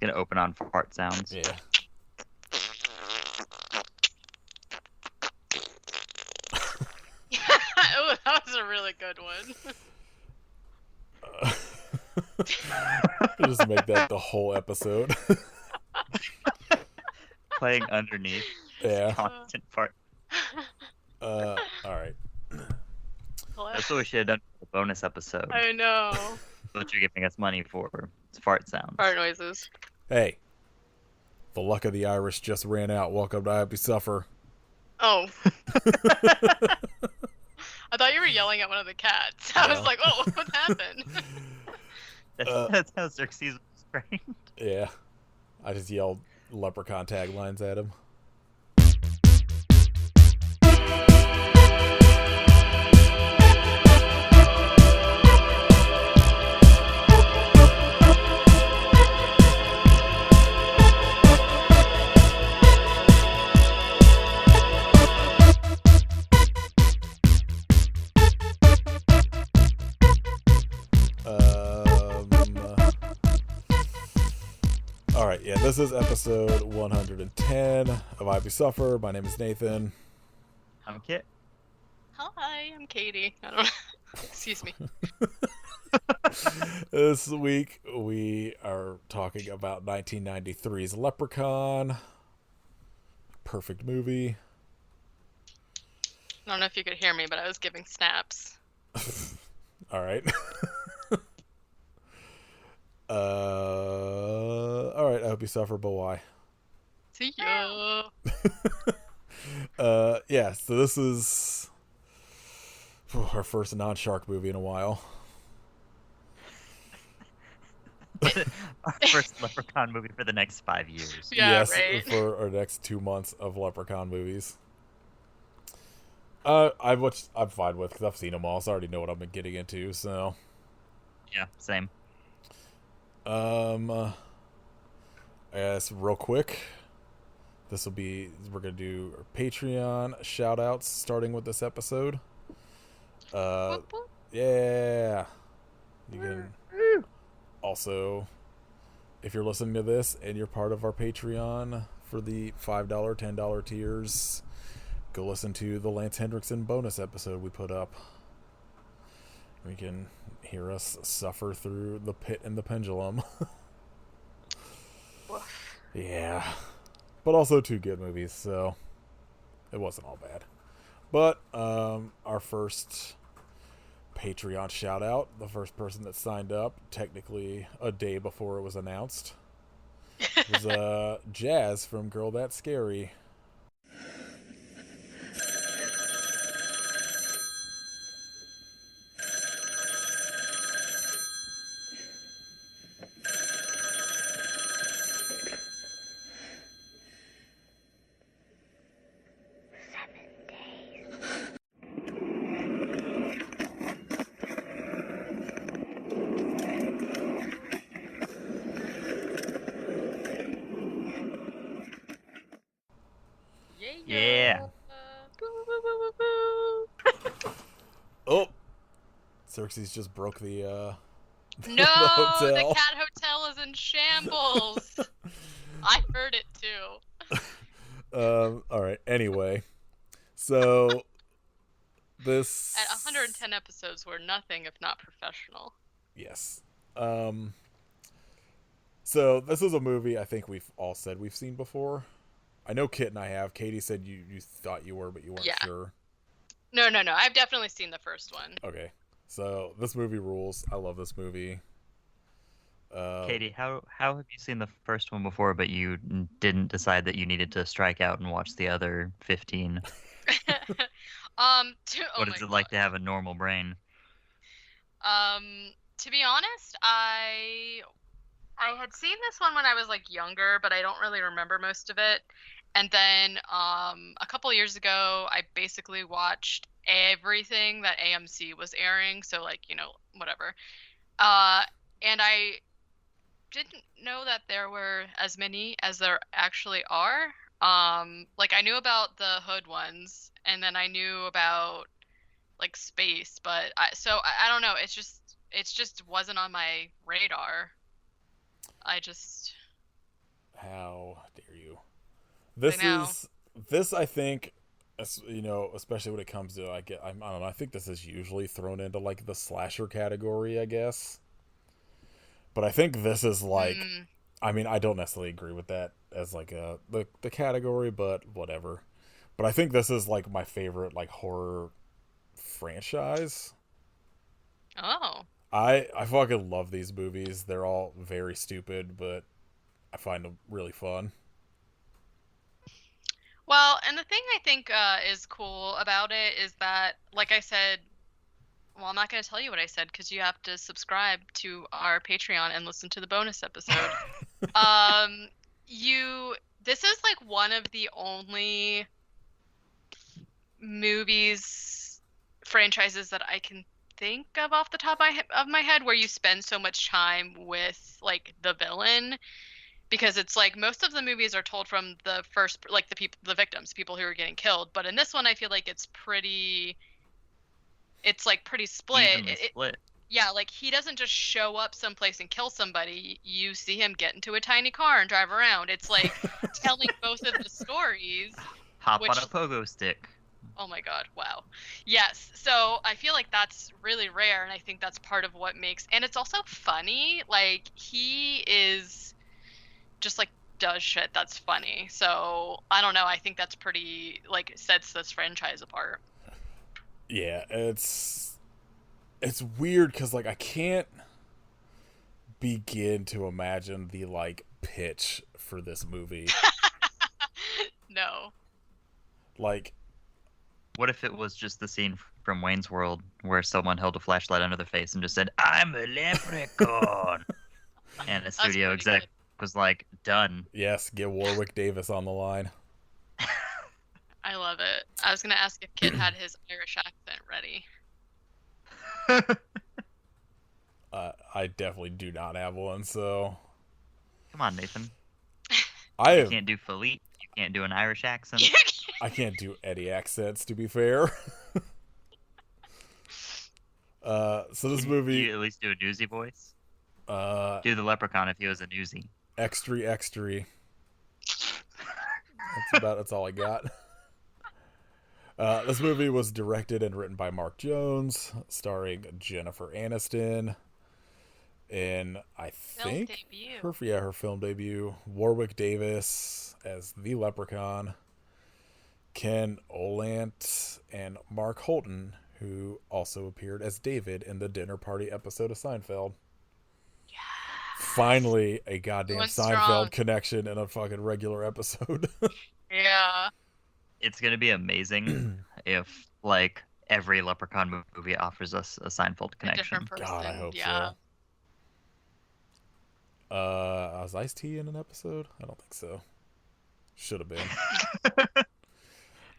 gonna open on fart sounds. Yeah. Oh, that was a really good one. Just make that the whole episode. Playing underneath. Yeah. Constant fart. All right. That's what we should have done for the bonus episode. I know. What you're giving us money for. It's fart sounds. Fart noises. Hey. The luck of the Irish just ran out. Welcome to Happy Suffer. Oh. I thought you were yelling at one of the cats. I was like, oh, what happened? That's how Xerxes was trained. Yeah. I just yelled Leprechaun taglines at him. Alright, yeah, this is episode 110 of I Be Suffer. My name is Nathan. I'm Kit. Hi, I'm Katie. I don't know. Excuse me. This week we are talking about 1993's Leprechaun. Perfect movie. I don't know if you could hear me, but I was giving snaps. Alright. Alright, I hope you suffer, but why? See ya. Yeah, so this is our first non-shark movie in a while. Our first Leprechaun movie for the next 5 years. Yeah, yes, right. for our next 2 months of Leprechaun movies. I'm fine with because I've seen them all, so I already know what I'm getting into. So, Yeah, same. I guess real quick, we're gonna do our Patreon shout outs starting with this episode. Whoop, whoop. Yeah, you can also, if you're listening to this and you're part of our Patreon for the $5, $10 tiers, go listen to the Lance Hendrickson bonus episode we put up. You can hear us suffer through the pit and the pendulum. Yeah. But also 2 good movies, so it wasn't all bad. But our first Patreon shout out, the first person that signed up, technically a day before it was announced, was Jazz from Girl That's Scary. Yeah. Oh! Xerxes just broke the No, the hotel. the cat hotel is in shambles. I heard it too. Alright, anyway. So, this... At 110 episodes, we're nothing if not professional. Yes. So, this is a movie I think we've all said we've seen before. I know Kit and I have. Katie said you thought you were, but you weren't sure. No. I've definitely seen the first one. Okay. So, this movie rules. I love this movie. Katie, how have you seen the first one before, but you didn't decide that you needed to strike out and watch the other 15? What is it like to have a normal brain? To be honest, I had seen this one when I was like younger, but I don't really remember most of it. And then a couple years ago, I basically watched everything that AMC was airing, so like, whatever. And I didn't know that there were as many as there actually are. Like I knew about the hood ones, and then I knew about like space, but I don't know. It just wasn't on my radar. How dare you? I know. This I think, especially when it comes to I don't know. I think this is usually thrown into like the slasher category, I guess. But I think this is like, Mm. I mean, I don't necessarily agree with that as like the category, but whatever. But I think this is like my favorite like horror franchise. Oh. I fucking love these movies. They're all very stupid, but I find them really fun. Well, and the thing I think is cool about it is that, like I said, well, I'm not going to tell you what I said because you have to subscribe to our Patreon and listen to the bonus episode. Um, this is like one of the only movies franchises that I can think of off the top of my head where you spend so much time with like the villain, because it's like most of the movies are told from the first, like the victims, people who are getting killed, but in this one I feel like it's like pretty split. Evenly split. Yeah, like he doesn't just show up someplace and kill somebody. You see him get into a tiny car and drive around. It's like telling both of the stories. Hop Which, on a pogo stick. oh my God, wow. Yes, so I feel like that's really rare, and I think that's part of what makes, and it's also funny. Like he is just like does shit that's funny. So I don't know. I think that's pretty like sets this franchise apart. Yeah, it's weird because like I can't begin to imagine the like pitch for this movie. No. Like, What if it was just the scene from Wayne's World where someone held a flashlight under their face and just said, "I'm a leprechaun," and a studio pretty exec good. was like, "Done." yes, get Warwick Davis on the line. I love it. I was gonna ask if Kid had his Irish accent ready. I definitely do not have one, so Come on, Nathan. I You can't do Philippe. You can't do an Irish accent. I can't do any accents, to be fair. So this Can movie, you at least do a newsy voice? Do the leprechaun if he was a newsy. extra. That's all I got. This movie was directed and written by Mark Jones, starring Jennifer Aniston, and I Film think debut. her film debut. Warwick Davis as the Leprechaun, Ken Olant, and Mark Holton, who also appeared as David in the dinner party episode of Seinfeld. Yes. Finally, a goddamn Going Seinfeld strong. connection in a fucking regular episode. Yeah. It's gonna be amazing if like every leprechaun movie offers us a Seinfeld A connection. different person. God, I hope Yeah. so. Was Ice-T in an episode? I don't think so. Should have been.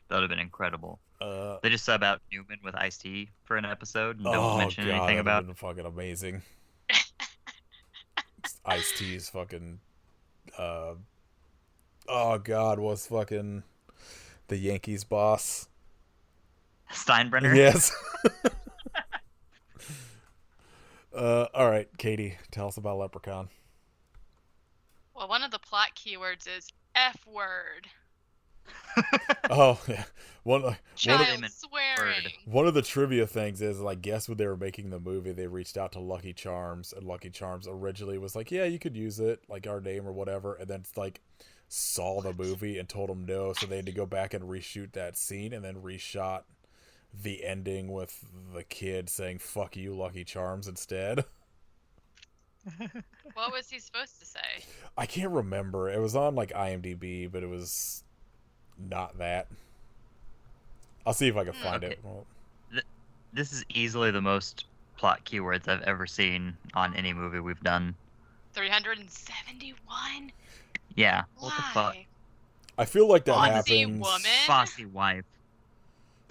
That would have been incredible. Uh, They just sub out Newman with Ice-T for an episode and don't oh mention god, anything that about. would have been fucking amazing. Ice-T's fucking. Oh god, was fucking the Yankees boss? Steinbrenner. Yes. All right, Katie, tell us about Leprechaun. Well, one of the plot keywords is F word. Oh yeah, one Child Word. swearing. one of the trivia things is like, guess when they were making the movie, they reached out to Lucky Charms, and Lucky Charms originally was like, yeah, you could use it, like our name or whatever, and then like saw the movie and told them no, so they had to go back and reshoot that scene and then reshot the ending with the kid saying "fuck you, Lucky Charms" instead. What was he supposed to say? I can't remember. It was on like IMDb, but it was not that. I'll see if I can find Okay. it. Well, This is easily the most plot keywords I've ever seen on any movie we've done. 371? Yeah. What the fuck? Why? I feel like that Bossy happens. woman? Bossy wife.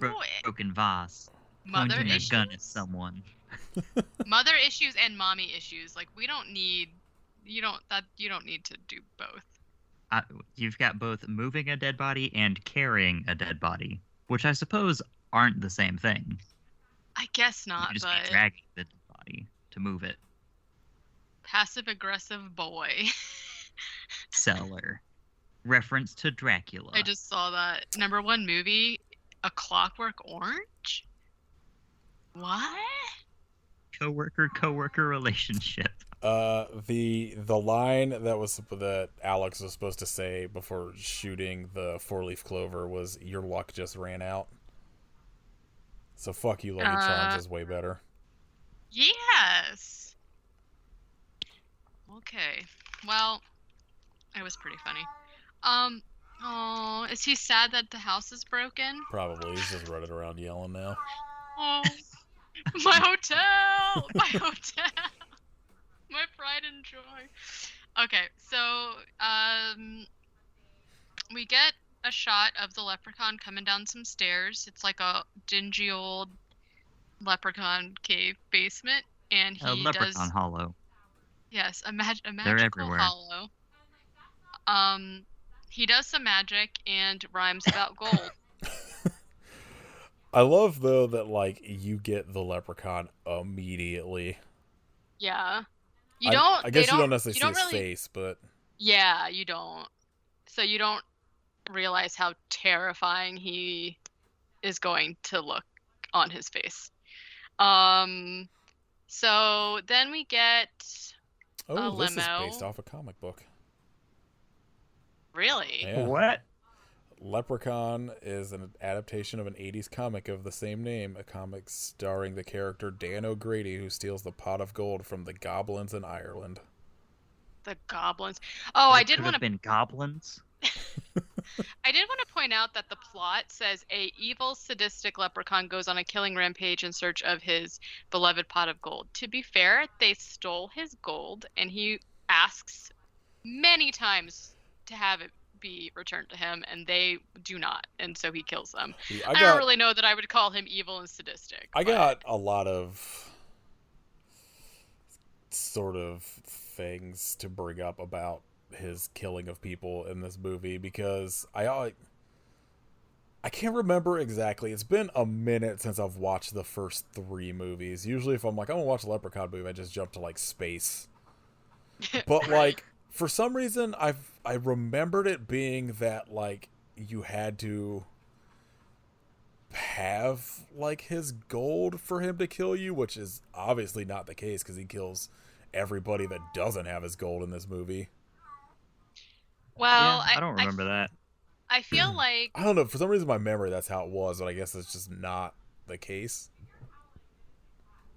Oh, Broken vase. Mother Pointing a issues? gun at someone. Mother issues and mommy issues. Like we don't need you don't need to do both. You've got both moving a dead body and carrying a dead body, which I suppose aren't the same thing. I guess You not, could just but be dragging the dead body to move it. passive aggressive boy. bestseller. Reference to Dracula. I just saw that. #1 movie, A Clockwork Orange? What? Coworker relationship. The line that Alex was supposed to say before shooting the 4-leaf clover was, "Your luck just ran out." So fuck you, Lucky Charms is way better. Yes. Okay. Well, it was pretty funny. Oh, is he sad that the house is broken? Probably. He's just running around yelling now. Oh, my hotel! My hotel! My pride and joy. Okay, so, we get a shot of the leprechaun coming down some stairs. It's like a dingy old leprechaun cave basement, and he Leprechaun does... Hollow. Yes, a magical everywhere. hollow. He does some magic and rhymes about gold. I love, though, that, like, you get the leprechaun immediately. Yeah. I guess you don't necessarily see his face, but... Yeah, you don't. So you don't realize how terrifying he is going to look on his face. So then we get a limo. This is based off a comic book. Really? Yeah. What? Leprechaun is an adaptation of an 80s comic of the same name, a comic starring the character Dan O'Grady, who steals the pot of gold from the goblins in Ireland. The goblins. Oh, I did want want to been goblins. I did want to point out that the plot says a evil, sadistic leprechaun goes on a killing rampage in search of his beloved pot of gold. To be fair, they stole his gold, and he asks many times to have it be returned to him, and they do not, and so he kills them. I don't really know that I would call him evil and sadistic. I got a lot of sort of things to bring up about his killing of people in this movie, because I can't remember exactly. It's been a minute since I've watched the first 3 movies. Usually if I'm like, I'm gonna watch a Leprechaun movie, I just jump to like space. But like, for some reason, I remembered it being that like you had to have like his gold for him to kill you, which is obviously not the case, because he kills everybody that doesn't have his gold in this movie. Well, yeah, I don't remember that. I feel like... I don't know. For some reason, my memory, that's how it was, but I guess it's just not the case.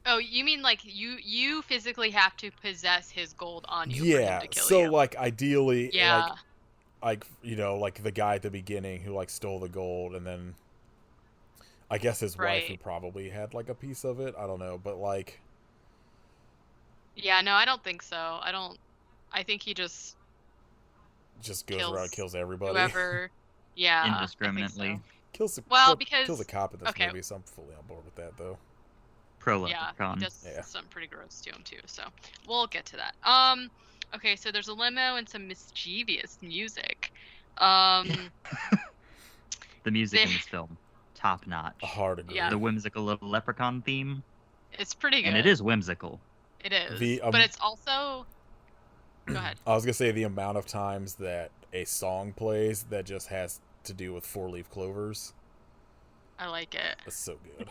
Oh, you mean like you physically have to possess his gold on you for him to kill so you? like ideally, yeah, like you know, like the guy at the beginning who like stole the gold, and then I guess his wife who probably had like a piece of it. I don't know, but like... Yeah, no, I don't think so. I think he just goes around and kills everybody. Whoever, yeah, indiscriminately. Kills a cop in this movie, so I'm fully on board with that, though. Pro-Leprechaun. Yeah, he does something pretty gross to him, too, so we'll get to that. Okay, so there's a limo and some mischievous music. The music in this film, top-notch. Hard agree. Yeah. The whimsical little leprechaun theme. It's pretty good. And it is whimsical. It is, but it's also... Go ahead. I was going to say the amount of times that a song plays that just has to do with 4-leaf clovers. I like it. It's so good.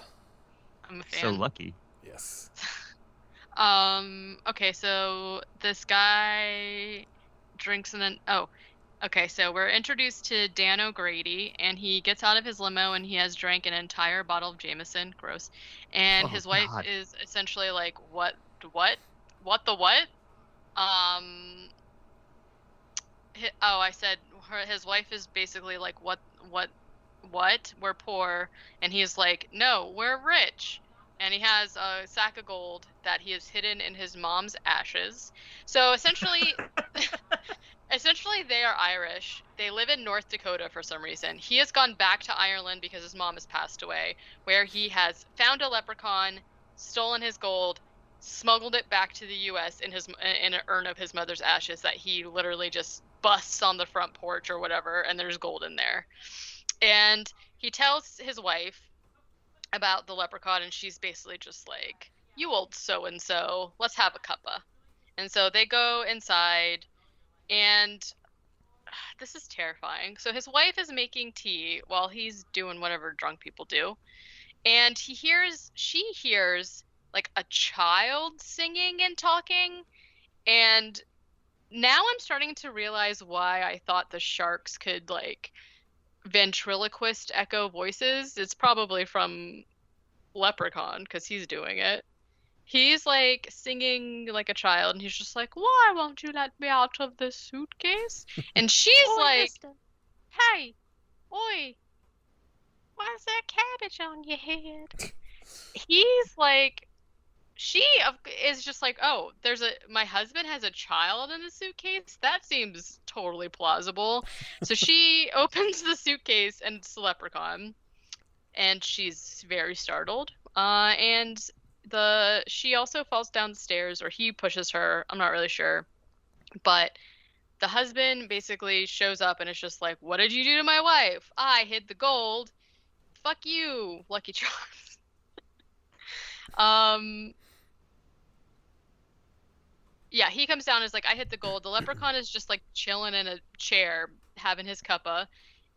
I'm a fan. So lucky. Yes. Okay, so this guy drinks and then... Oh, okay, so we're introduced to Dan O'Grady, and he gets out of his limo, and he has drank an entire bottle of Jameson. Gross. And his wife is essentially like, what? I said his wife is basically like, what? We're poor. And he's like, no, we're rich. And he has a sack of gold that he has hidden in his mom's ashes. So essentially, they are Irish. They live in North Dakota for some reason. He has gone back to Ireland because his mom has passed away, where he has found a leprechaun, stolen his gold, smuggled it back to the U.S. in an urn of his mother's ashes that he literally just busts on the front porch or whatever, and there's gold in there. And he tells his wife about the leprechaun, and she's basically just like, you old so-and-so, let's have a cuppa. And so they go inside, and this is terrifying. So his wife is making tea while he's doing whatever drunk people do, and she hears like a child singing and talking, and now I'm starting to realize why I thought the sharks could like ventriloquist echo voices. It's probably from Leprechaun because he's doing it. He's like singing like a child, and he's just like, "Why won't you let me out of this suitcase?" And she's Oi, like, mister. "Hey, oi, why's that cabbage on your head?" He's like, is just like, "Oh, my husband has a child in the suitcase? That seems totally plausible." So she opens the suitcase, and it's the Leprechaun, and she's very startled. And she also falls down the stairs, or he pushes her. I'm not really sure. But the husband basically shows up and is just like, "What did you do to my wife? I hid the gold. Fuck you, Lucky Charms." Yeah, he comes down and is like, "I hit the gold." The Leprechaun is just like chilling in a chair, having his cuppa,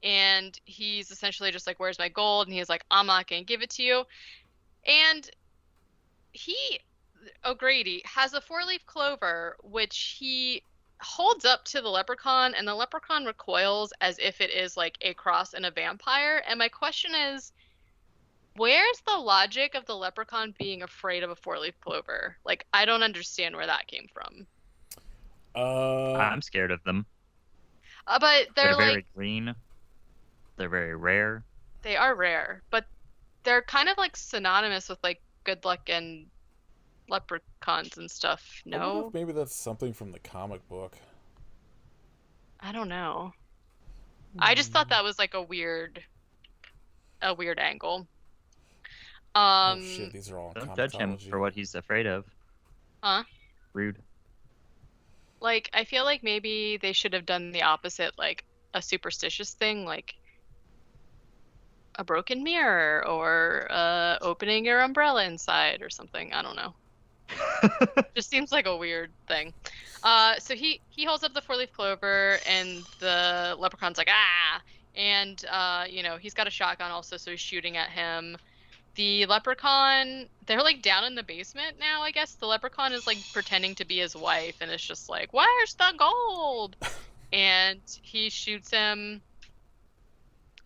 and he's essentially just like, "Where's my gold?" And he's like, "I'm not gonna give it to you." And O'Grady has a 4-leaf clover, which he holds up to the Leprechaun, and the Leprechaun recoils as if it is like a cross and a vampire. And my question is, where's the logic of the Leprechaun being afraid of a 4-leaf clover? Like, I don't understand where that came from. I'm scared of them. But they're very like green. They're very rare. They are rare, but they're kind of like synonymous with like good luck and leprechauns and stuff. I wonder No, if maybe that's something from the comic book. I don't know. I just thought that was like a weird angle. Oh shit, these are all in Don't judge him comicsology. for what he's afraid of. Huh? Rude. Like, I feel like maybe they should have done the opposite, like a superstitious thing, like a broken mirror or opening your umbrella inside or something. I don't know. Just seems like a weird thing. So he holds up the 4-leaf clover, and the Leprechaun's like, "Ah!" And he's got a shotgun also, so he's shooting at him. The Leprechaun, they're like down in the basement now, I guess. The Leprechaun is like pretending to be his wife, and it's just like, "Where's the gold?" And he shoots him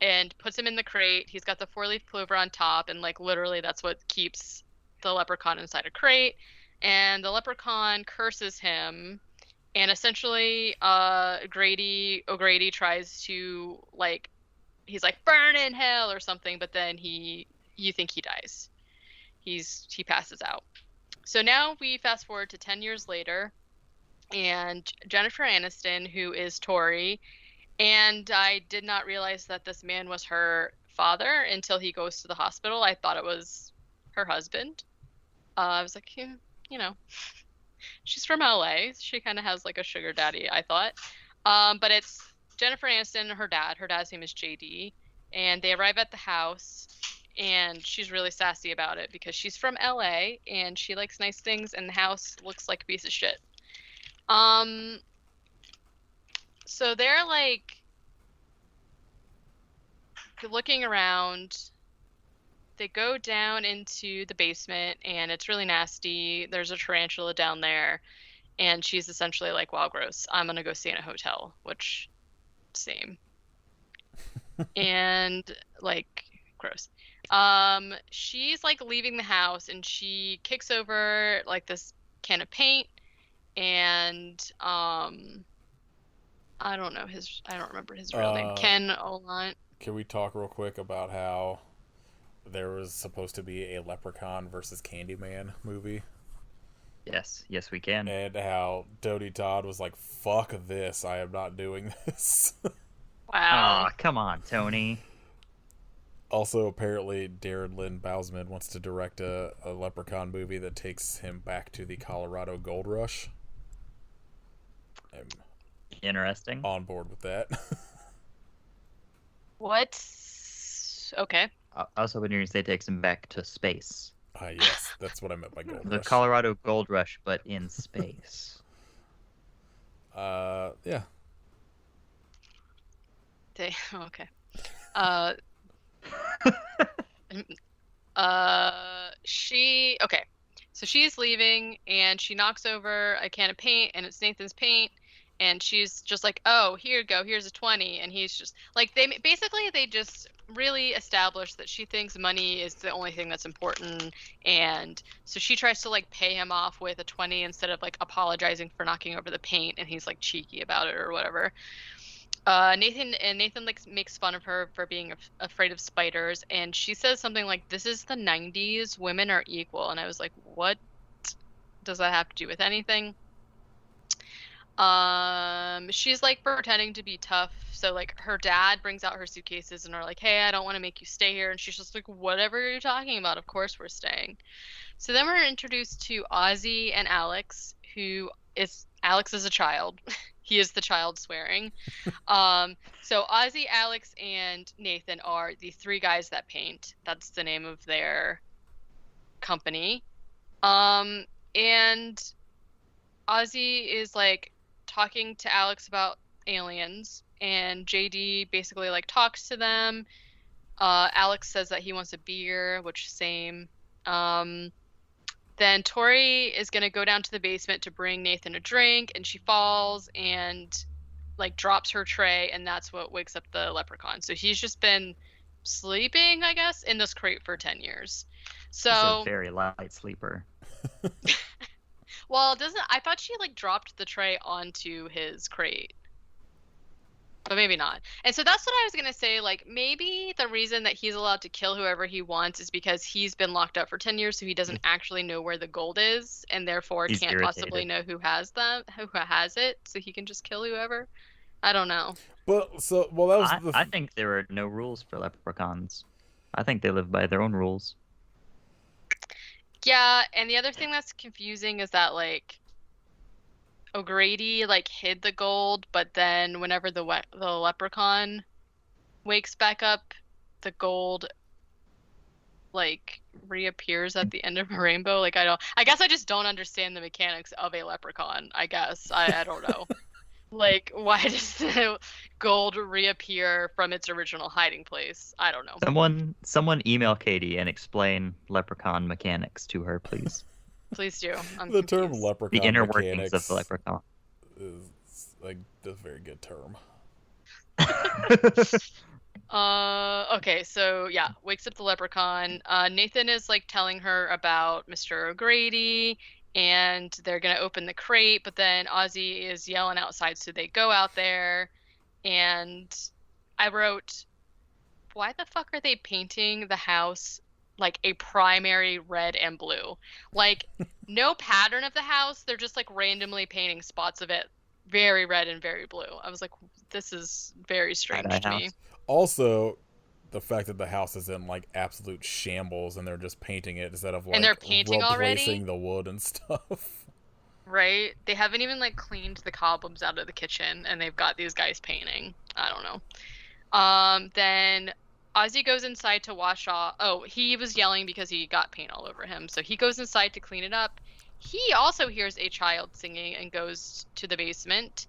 and puts him in the crate. He's got the 4-leaf clover on top, and like literally that's what keeps the Leprechaun inside a crate. And the Leprechaun curses him, and essentially O'Grady tries to, like, he's like, "Burn in hell" or something, but then you think he dies. He passes out. So now we fast forward to 10 years later, and Jennifer Aniston, who is Tori, and I did not realize that this man was her father until he goes to the hospital. I thought it was her husband. I was like, she's from LA. She kind of has like a sugar daddy, I thought. But it's Jennifer Aniston and her dad. Her dad's name is JD. And they arrive at the house, and she's really sassy about it because she's from LA and she likes nice things, and the house looks like a piece of shit. So they're like looking around. They go down into the basement, and it's really nasty. There's a tarantula down there, and she's essentially like, "Wow, gross. I'm gonna go stay in a hotel," which, same. And like, gross. She's like leaving the house, and she kicks over like this can of paint, and I don't remember his real name. Ken Olant. Can we talk real quick about how there was supposed to be a Leprechaun versus Candyman movie? Yes, we can. And how Dodie Todd was like, "Fuck this, I am not doing this." Wow. Aw, come on, Tony. Also, apparently, Darren Lynn Bousman wants to direct a Leprechaun movie that takes him back to the Colorado Gold Rush. I'm Interesting. on board with that. What? Okay. I was hoping you were going to say takes him back to space. Yes, that's what I meant by Gold The Rush. Colorado Gold Rush, but in space. Yeah. they okay. Uh, she okay. So she's leaving and she knocks over a can of paint and it's Nathan's paint and she's just like, "Oh, here you go. Here's a 20." And he's just like they just really establish that she thinks money is the only thing that's important, and so she tries to like pay him off with a 20 instead of like apologizing for knocking over the paint, and he's like cheeky about it or whatever. Nathan like makes fun of her for being afraid of spiders, and she says something like, "This is the 90s, women are equal." And I was like, what does that have to do with anything? She's like pretending to be tough, so like her dad brings out her suitcases and are like, "Hey, I don't want to make you stay here," and she's just like, "Whatever you're talking about, of course we're staying." So then we're introduced to Ozzy and Alex, Alex is a child. He is the child swearing. So Ozzy, Alex, and Nathan are the three guys that paint. That's the name of their company. And Ozzy is like talking to Alex about aliens, and JD basically like talks to them. Alex says that he wants a beer, which same. Then Tori is gonna go down to the basement to bring Nathan a drink, and she falls and like drops her tray, and that's what wakes up the leprechaun. So he's just been sleeping, I guess, in this crate for 10 years. So He's a very light sleeper. well, I thought she like dropped the tray onto his crate. But maybe not. And so that's what I was going to say. Like, maybe the reason that he's allowed to kill whoever he wants is because he's been locked up for 10 years, so he doesn't actually know where the gold is, and therefore He's can't irritated. possibly know who has it, so he can just kill whoever. I don't know. Well, that was I think there are no rules for leprechauns. I think they live by their own rules. Yeah, and the other thing that's confusing is that, like, O'Grady, like, hid the gold, but then whenever the leprechaun wakes back up, the gold, like, reappears at the end of a rainbow. Like, I guess I just don't understand the mechanics of a leprechaun, I guess. I don't know. Like, why does the gold reappear from its original hiding place? I don't know. Someone email Katie and explain leprechaun mechanics to her, please. Please do. I'm the confused. term leprechaun The inner mechanics workings of the leprechaun. is like a very good term. Okay, so yeah, wakes up the leprechaun. Nathan is like telling her about Mr. O'Grady, and they're gonna open the crate, but then Ozzy is yelling outside, so they go out there, and I wrote, why the fuck are they painting the house like a primary red and blue? Like, no pattern of the house, they're just like randomly painting spots of it very red and very blue. I was like, this is very strange to me. Also, the fact that the house is in like absolute shambles and they're just painting it instead of like and they're painting replacing already the wood and stuff. Right? They haven't even like cleaned the cobwebs out of the kitchen, and they've got these guys painting. I don't know. Then Ozzy goes inside to wash off. Oh, he was yelling because he got paint all over him. So he goes inside to clean it up. He also hears a child singing and goes to the basement.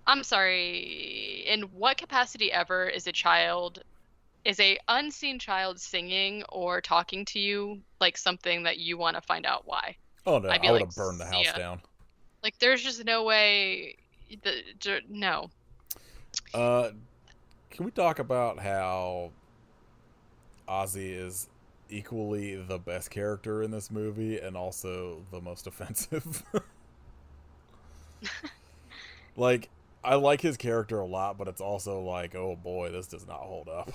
I'm sorry. In what capacity ever is a unseen child singing or talking to you like something that you want to find out why? Oh no, I would have like, burned the house down. Like, there's just no way. No. Can we talk about how Ozzy is equally the best character in this movie and also the most offensive? Like, I like his character a lot, but it's also like, oh boy, this does not hold up.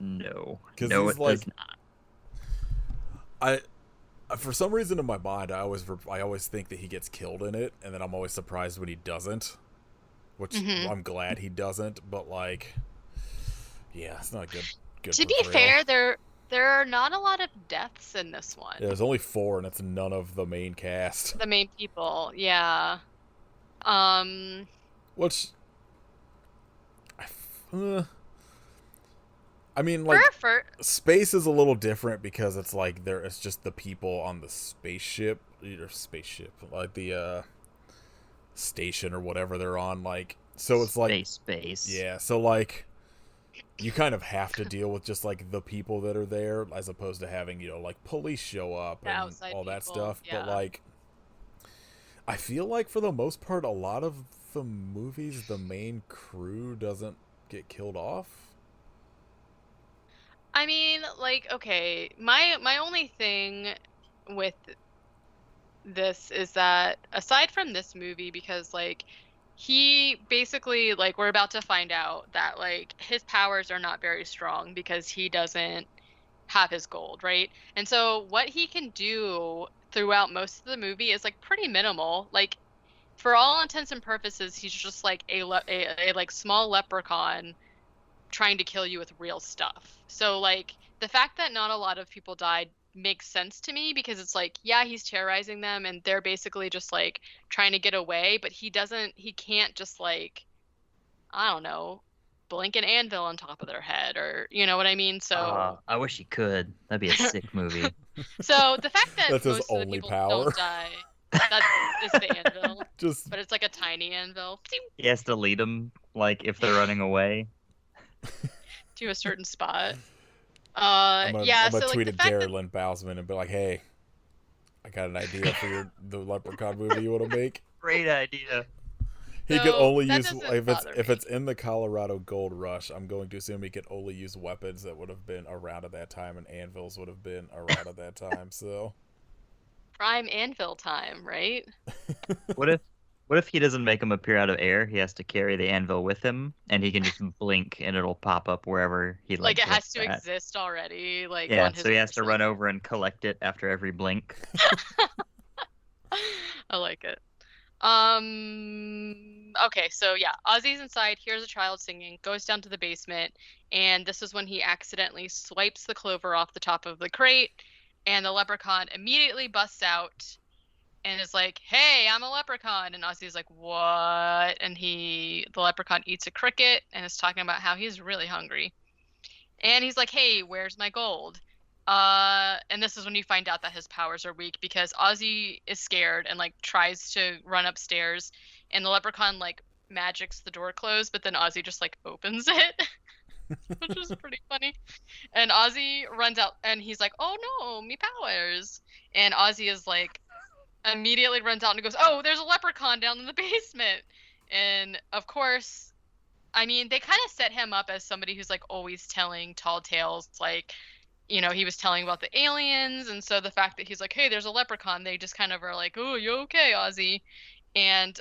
No, Because no, he's it like, does not. For some reason in my mind, I always think that he gets killed in it, and then I'm always surprised when he doesn't. Which I'm glad he doesn't, but like, yeah, it's not a good. To be fair, there are not a lot of deaths in this one. Yeah, there's only 4, and it's none of the main cast. The main people, yeah. Which, I mean, like, space is a little different because it's like it's just the people on the spaceship, like the station or whatever they're on. Like, So it's like, Space. yeah, so like you kind of have to deal with just like the people that are there as opposed to having, like police show up The and outside all that people, stuff. yeah. But like I feel like for the most part a lot of the movies the main crew doesn't get killed off. I mean, like, okay, my only thing with this is that aside from this movie, because like he basically, like, we're about to find out that like his powers are not very strong because he doesn't have his gold, right? And so what he can do throughout most of the movie is like pretty minimal. Like, for all intents and purposes, he's just like a like small leprechaun trying to kill you with real stuff. So like the fact that not a lot of people died makes sense to me, because it's like, yeah, he's terrorizing them and they're basically just like trying to get away, but he can't just like, I don't know, blink an anvil on top of their head, or you know what I mean? So I wish he could. That'd be a sick movie. so the fact that That's his most of the only people power. don't die, that is the anvil. Just But it's like a tiny anvil He has to lead them, like, if they're running away. to a certain spot. I'm gonna so tweet like at Jared Lynn Bousman and be like, "Hey, I got an idea for the Leprechaun movie you want to make." Great idea. He So, could only that use doesn't if it's bother if me. it's in the Colorado Gold Rush. I'm going to assume he could only use weapons that would have been around at that time, and anvils would have been around at that time. So Prime anvil time, right? What if he doesn't make him appear out of air? He has to carry the anvil with him, and he can just blink, and it'll pop up wherever he Like it has blinks to at. exist already. Like Yeah, on his so he has to person. run over and collect it after every blink. I like it. Okay, so yeah, Ozzy's inside, hears a child singing, goes down to the basement, and this is when he accidentally swipes the clover off the top of the crate, and the leprechaun immediately busts out and is like, "Hey, I'm a leprechaun." And Ozzy's like, "What?" And the leprechaun eats a cricket and is talking about how he's really hungry. And he's like, "Hey, where's my gold?" And this is when you find out that his powers are weak, because Ozzy is scared and like tries to run upstairs, and the leprechaun like magics the door closed, but then Ozzy just like opens it, which is pretty funny. And Ozzy runs out and he's like, "Oh no, me powers!" And Ozzy is like, immediately runs out and goes, "Oh, there's a leprechaun down in the basement." And of course, I mean, they kind of set him up as somebody who's like always telling tall tales, like, you know, he was telling about the aliens, and so the fact that he's like, "Hey, there's a leprechaun," they just kind of are like, "Oh, you okay, Ozzy?" And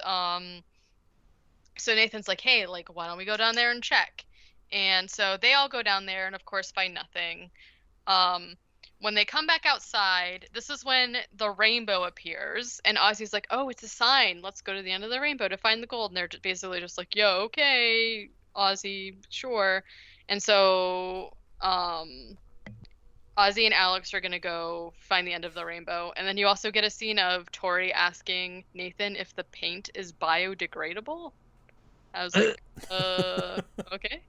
so Nathan's like, "Hey, like, why don't we go down there and check?" And so they all go down there and of course find nothing. When they come back outside, this is when the rainbow appears, and Ozzy's like, "Oh, it's a sign. Let's go to the end of the rainbow to find the gold." And they're basically just like, "Yo, okay, Ozzy, sure." And so Ozzy and Alex are gonna go find the end of the rainbow, and then you also get a scene of Tori asking Nathan if the paint is biodegradable. I was like, okay.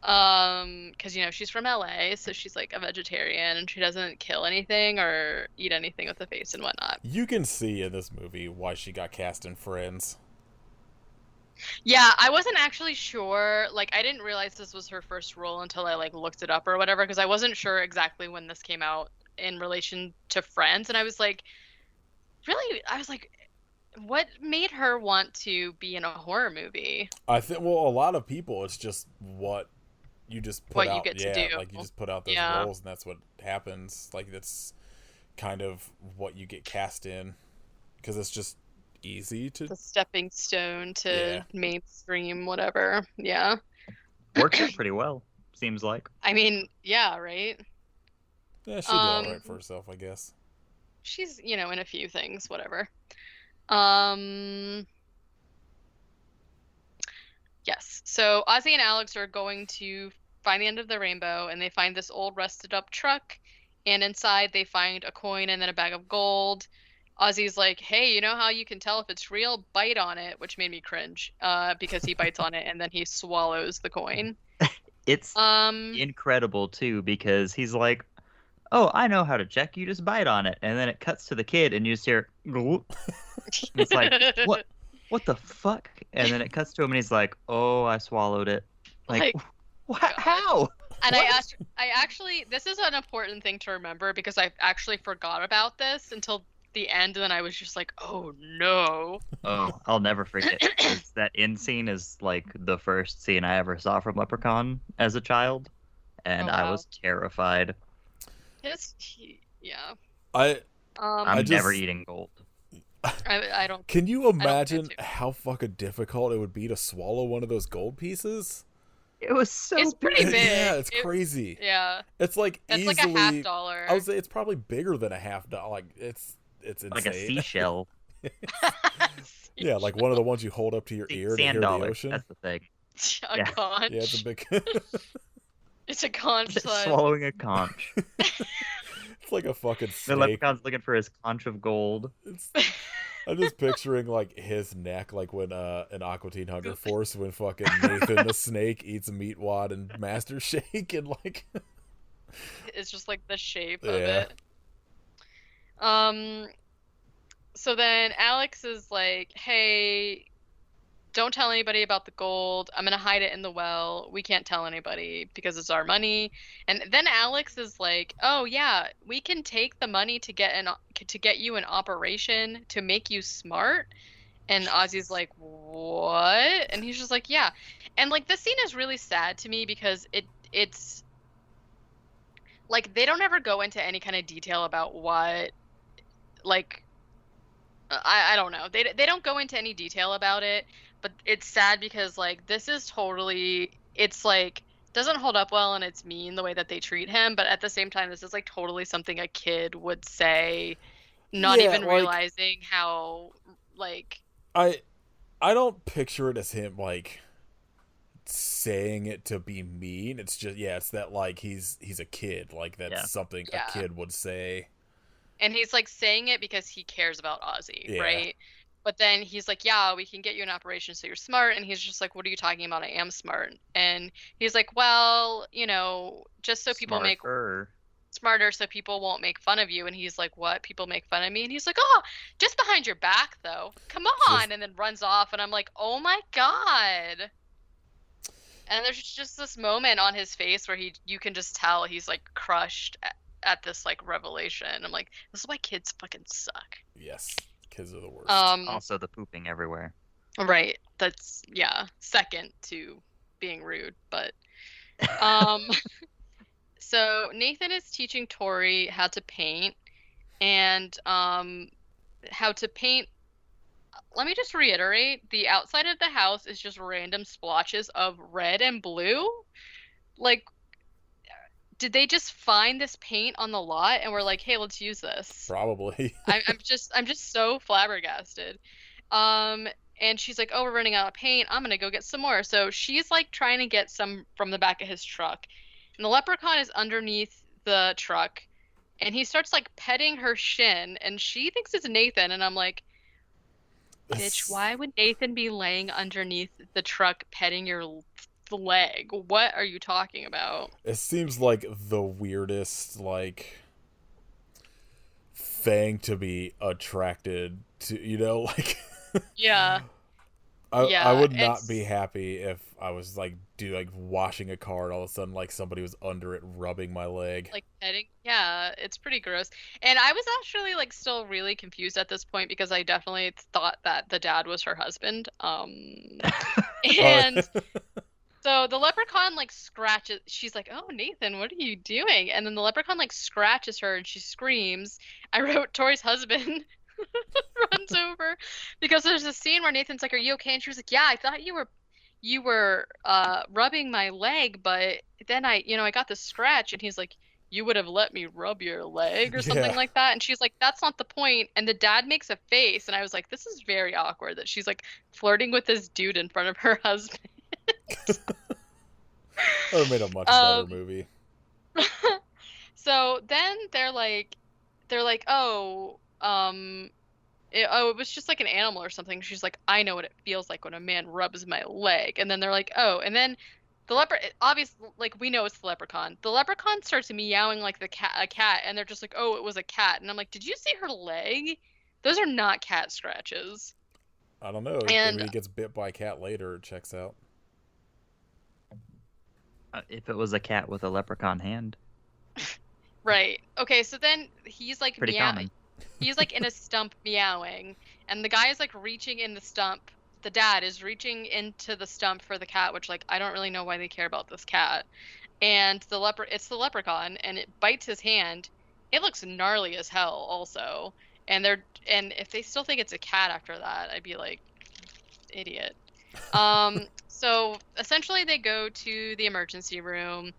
Because you know she's from LA, so she's like a vegetarian and she doesn't kill anything or eat anything with the face and whatnot. you can see in this movie why she got cast in Friends. Yeah, I wasn't actually sure. Like, I didn't realize this was her first role until I like looked it up or whatever, because I wasn't sure exactly when this came out in relation to Friends, and I was like, really? I was like, what made her want to be in a horror movie? I think, well, a lot of people, it's just what you just put What out. you get to yeah, do. like you just put out those Yeah. roles, and that's what happens. Like that's kind of what you get cast in, because it's just easy to. The stepping stone to Yeah. mainstream, whatever. Yeah. Works out pretty well, seems like. I mean, yeah, right? Yeah, she did all right for herself, I guess. She's, you know, in a few things, whatever. Yes. So Ozzy and Alex are going to find the end of the rainbow, and they find this old rusted up truck, and inside they find a coin and then a bag of gold. Ozzy's like, "Hey, you know how you can tell if it's real? Bite on it," which made me cringe, because he bites on it and then he swallows the coin. It's incredible too, because he's like, "Oh, I know how to check. You just bite on it," and then it cuts to the kid, and you just hear, "Gloop." It's like, what? what the fuck? And then it cuts to him and he's like, oh, I swallowed it. Like what? God. How? And I actually, this is an important thing to remember because I actually forgot about this until the end, and then I was just like, oh no. Oh, I'll never forget. 'Cause that end scene is like the first scene I ever saw from Leprechaun as a child, and Oh, I wow. was terrified. Yeah. I'm never eating gold. I don't. Can you I don't imagine plan to. how fucking difficult it would be to swallow one of those gold pieces? It was so It's pretty big. Yeah, it's crazy. Yeah. It's like It's easily. like a $50. I would say it's probably bigger than a $50. Like it's insane. like a seashell. Yeah, like one of the ones you hold up to your ear to hear Sand the dollar. ocean. That's the thing. A Yeah. conch. Yeah, it's a big. It's a conch size. Swallowing a conch. It's like a fucking The snake. leprechaun's looking for his conch of gold. I'm just picturing like his neck, like when in Aqua Teen Hunger Force, when fucking Nathan the snake eats a meat wad and Master Shake, and like It's just like the shape of Yeah. it. So then Alex is like, hey, don't tell anybody about the gold. I'm gonna hide it in the well. We can't tell anybody because it's our money. And then Alex is like, oh yeah, we can take the money to get you an operation to make you smart. And Ozzy's like, what? And he's just like, yeah. And like this scene is really sad to me because it's like they don't ever go into any kind of detail about what, like, I don't know. They don't go into any detail about it, but it's sad because like this is totally, it's like doesn't hold up well and it's mean the way that they treat him, but at the same time this is like totally something a kid would say, not Yeah, even like- realizing how like I don't picture it as him like saying it to be mean. It's just it's that like he's a kid, like that's Yeah. something Yeah. a kid would say. and he's like saying it because he cares about Ozzy, Yeah. right? But then he's like, yeah, we can get you an operation so you're smart. And he's just like, what are you talking about? I am smart. And he's like, well, you know, just so people make smarter so people won't make fun of you. And he's like, what? People make fun of me? And he's like, oh, just behind your back, though. Come on. And then runs off. And I'm like, oh, my God. And there's just this moment on his face where you can just tell he's, like, crushed at this, like, revelation. I'm like, this is why kids fucking suck. Yes, kids are the worst. Also, the pooping everywhere. Right. That's, yeah, second to being rude. But, so Nathan is teaching Tori how to paint and how to paint. Let me just reiterate, the outside of the house is just random splotches of red and blue. Like, did they just find this paint on the lot and we're like, hey, let's use this? Probably. I'm just so flabbergasted. And she's like, oh, we're running out of paint. I'm gonna go get some more. So she's like trying to get some from the back of his truck. And the leprechaun is underneath the truck. And he starts like petting her shin. And she thinks it's Nathan. And I'm like, bitch, why would Nathan be laying underneath the truck petting your leg? What are you talking about? It seems like the weirdest like thing to be attracted to, you know, like Yeah. I would not be happy if I was like washing a car and all of a sudden like somebody was under it rubbing my leg. Like petting. Yeah, it's pretty gross. And I was actually like still really confused at this point because I definitely thought that the dad was her husband. And so the leprechaun like scratches. She's like, "Oh, Nathan, what are you doing?" And then the leprechaun like scratches her and she screams. I wrote Tori's husband runs over because there's a scene where Nathan's like, "Are you okay?" And she was like, "Yeah, I thought you were rubbing my leg, but then I got this scratch." And he's like, "You would have let me rub your leg or something like that." And she's like, "That's not the point." And the dad makes a face, and I was like, "This is very awkward that she's like flirting with this dude in front of her husband." That made a much better movie. So then they're like, it was just like an animal or something. She's like, "I know what it feels like when a man rubs my leg." And then they're like, "Oh," and then the obviously, like, we know it's the leprechaun. The leprechaun starts meowing like a cat, and they're just like, "Oh, it was a cat." And I'm like, "Did you see her leg? Those are not cat scratches." I don't know. And Maybe he gets bit by a cat later. It checks out. If it was a cat with a leprechaun hand, right. Okay, so then he's like pretty common. He's like in a stump meowing, and the guy is like reaching in the stump. The dad is reaching into the stump for the cat, which like I don't really know why they care about this cat. And it's the leprechaun, and it bites his hand. It looks gnarly as hell, also. And if they still think it's a cat after that, I'd be like, idiot. So essentially, they go to the emergency room.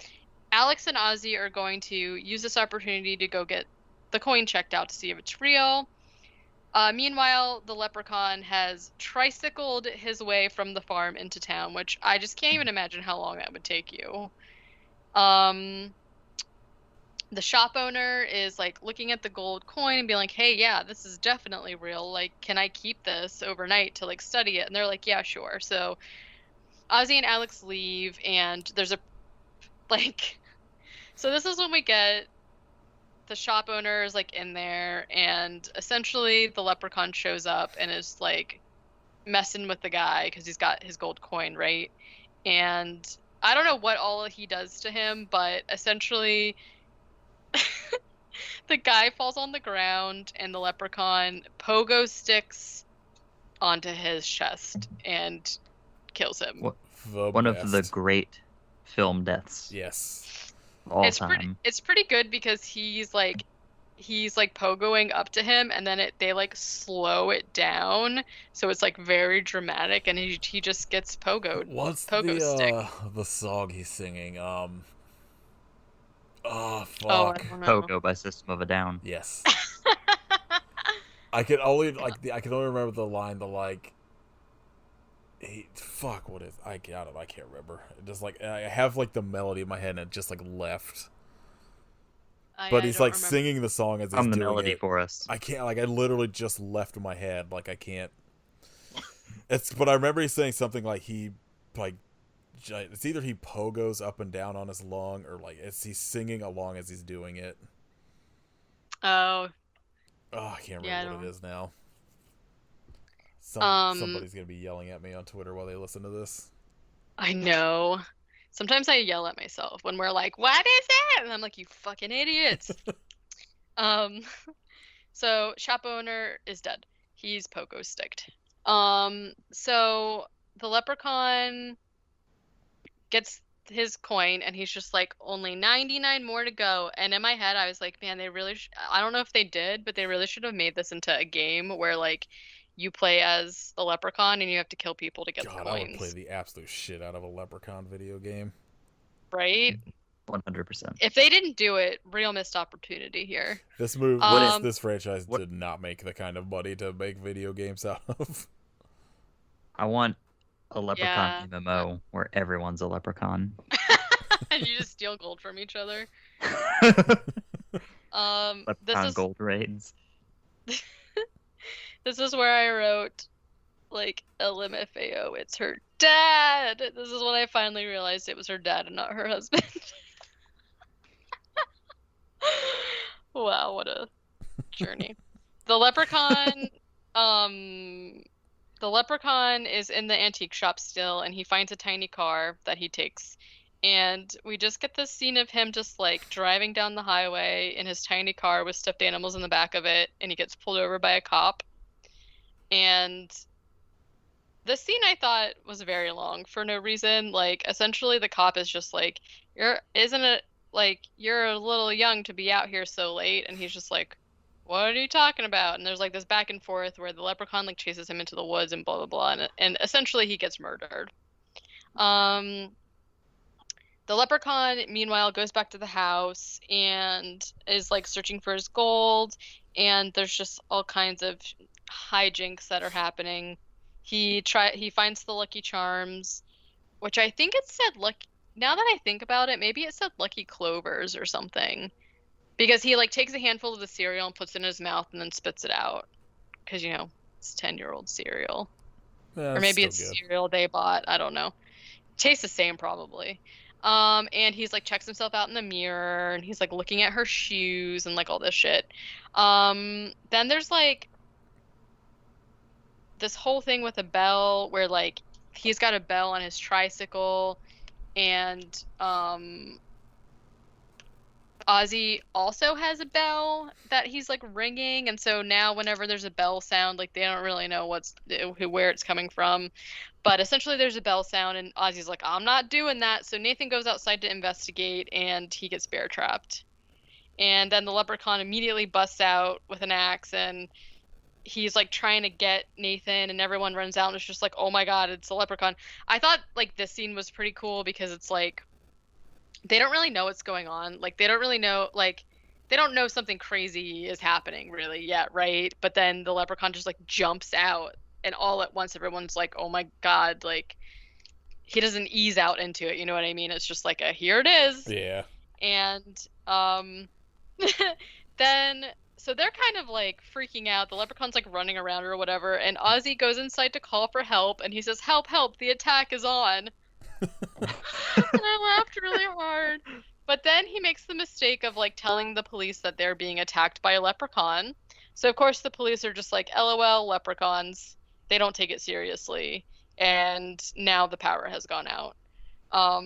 Alex and Ozzy are going to use this opportunity to go get the coin checked out to see if it's real. Meanwhile, the leprechaun has tricycled his way from the farm into town, which I just can't even imagine how long that would take you. The shop owner is like looking at the gold coin and being like, hey, yeah, this is definitely real. Like, can I keep this overnight to like study it? And they're like, yeah, sure. So Ozzy and Alex leave, and there's so this is when we get the shop owner is like in there, and essentially the leprechaun shows up and is like messing with the guy because he's got his gold coin, right? And I don't know what all he does to him, but essentially the guy falls on the ground and the leprechaun pogo sticks onto his chest and kills him. One of the great film deaths. Yes. All time. It's pretty good because he's like pogoing up to him, and then they like slow it down, so it's like very dramatic, and he just gets pogoed. What's stick. The song he's singing? Oh fuck. Oh, I don't know. Pogo by System of a Down. Yes. I can only remember the line, what is I can't remember. It just like I have like the melody in my head and it just like left. But he's like singing the song as he's doing the melody it. for us. I can't I literally just left in my head. Like I can't. But I remember he's saying something like it's either he pogos up and down on his lung or like he's singing along as he's doing it. Oh, I can't remember what it is now. Somebody's gonna be yelling at me on Twitter while they listen to this. I know. Sometimes I yell at myself when we're like, "What is it?" And I'm like, "You fucking idiots." So shop owner is dead. He's pogo sticked. So the leprechaun gets his coin, and he's just like, only 99 more to go. And in my head, I was like, man, they really I don't know if they did, but they really should have made this into a game where like you play as the leprechaun and you have to kill people to get the coins. I would play the absolute shit out of a leprechaun video game. Right? 100%. If they didn't do it, real missed opportunity here. This franchise did not make the kind of money to make video games out of. I want a leprechaun MMO where everyone's a leprechaun. And you just steal gold from each other. Leprechaun gold raids. This is where I wrote, like, LMFAO, it's her dad! This is when I finally realized it was her dad and not her husband. Wow, what a journey. The leprechaun is in the antique shop still, and he finds a tiny car that he takes. And we just get this scene of him just, like, driving down the highway in his tiny car with stuffed animals in the back of it, and he gets pulled over by a cop. And this scene I thought was very long for no reason. Like, essentially the cop is just like, isn't it like you're a little young to be out here so late? And he's just like, what are you talking about? And there's like this back and forth where the leprechaun like chases him into the woods and blah blah blah, and essentially he gets murdered. The leprechaun meanwhile goes back to the house and is like searching for his gold, and there's just all kinds of hijinks that are happening. He finds the Lucky Charms, which I think it said lucky. Now that I think about it, maybe it said Lucky Clovers or something, because he like takes a handful of the cereal and puts it in his mouth and then spits it out, because it's 10-year-old cereal, or maybe it's cereal they bought. I don't know. Tastes the same probably. And he's like checks himself out in the mirror, and he's like looking at her shoes and like all this shit. Then there's like this whole thing with a bell where like he's got a bell on his tricycle, and Ozzy also has a bell that he's like ringing, and so now whenever there's a bell sound, like they don't really know where it's coming from, but essentially there's a bell sound, and Ozzy's like, I'm not doing that. So Nathan goes outside to investigate, and he gets bear trapped, and then the leprechaun immediately busts out with an axe, and he's like trying to get Nathan, and everyone runs out, and it's just like, oh my god, it's a leprechaun. I thought like this scene was pretty cool because it's like they don't really know what's going on. Like they don't really know, like they don't know something crazy is happening really yet, right? But then the leprechaun just like jumps out, and all at once everyone's like, oh my god, like he doesn't ease out into it, you know what I mean? It's just like a here it is. Yeah. And then so they're kind of like freaking out. The leprechaun's like running around or whatever, and Ozzy goes inside to call for help, and he says, help, help, the attack is on. And I laughed really hard. But then he makes the mistake of like telling the police that they're being attacked by a leprechaun. So of course the police are just like, LOL, leprechauns. They don't take it seriously. And now the power has gone out.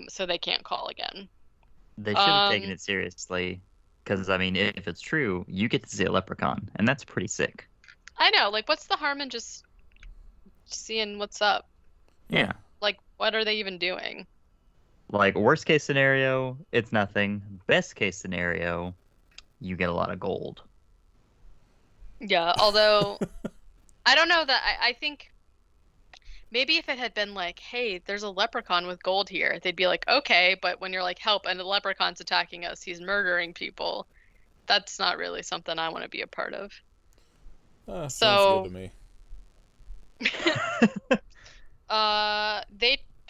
So they can't call again. They should have taken it seriously. Because, I mean, if it's true, you get to see a leprechaun. And that's pretty sick. I know. Like, what's the harm in just seeing what's up? Yeah. Like, what are they even doing? Like, worst case scenario, it's nothing. Best case scenario, you get a lot of gold. Yeah, although, I don't know that, I think maybe if it had been like, hey, there's a leprechaun with gold here, they'd be like, okay, but when you're like, help, and the leprechaun's attacking us, he's murdering people, that's not really something I want to be a part of. Sounds good to me.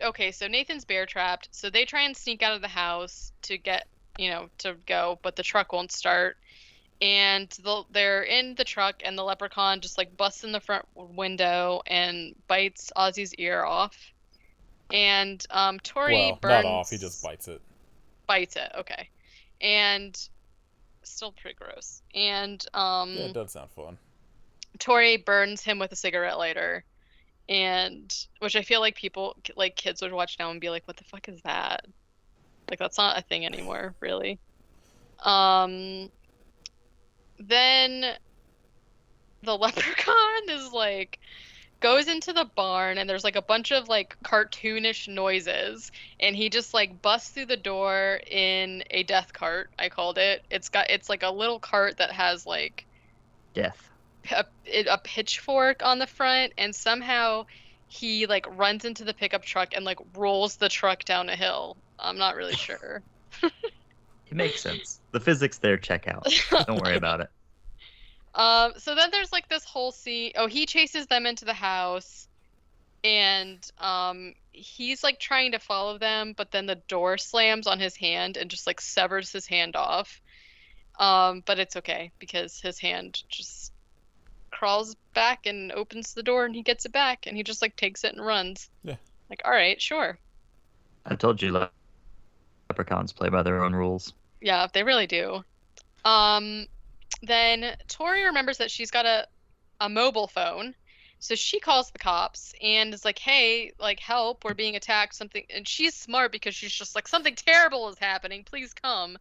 Okay, so Nathan's bear trapped, so they try and sneak out of the house to get, to go, but the truck won't start, and they're in the truck, and the leprechaun just like busts in the front window and bites Ozzy's ear off, and Tori burns... not off, he just bites it. Bites it, okay. And still pretty gross. And yeah, it does sound fun. Tori burns him with a cigarette lighter, and which I feel like people, like kids, would watch now and be like, what the fuck is that? Like, that's not a thing anymore, really. Then the leprechaun is like goes into the barn, and there's like a bunch of like cartoonish noises, and he just like busts through the door in a death cart, I called it. It's like a little cart that has like death, a pitchfork on the front, and somehow he like runs into the pickup truck and like rolls the truck down a hill. I'm not really sure. It makes sense. The physics there check out. Don't worry about it. So then there's like this whole scene. Oh, he chases them into the house, and he's like trying to follow them, but then the door slams on his hand and just like severs his hand off. But it's okay because his hand just crawls back and opens the door, and he gets it back, and he just like takes it and runs. Yeah. Like, all right, sure. I told you leprechauns play by their own rules. Yeah, they really do. Then Tori remembers that she's got a mobile phone, so she calls the cops and is like, hey, like, help, we're being attacked, something. And she's smart because she's just like, something terrible is happening, please come.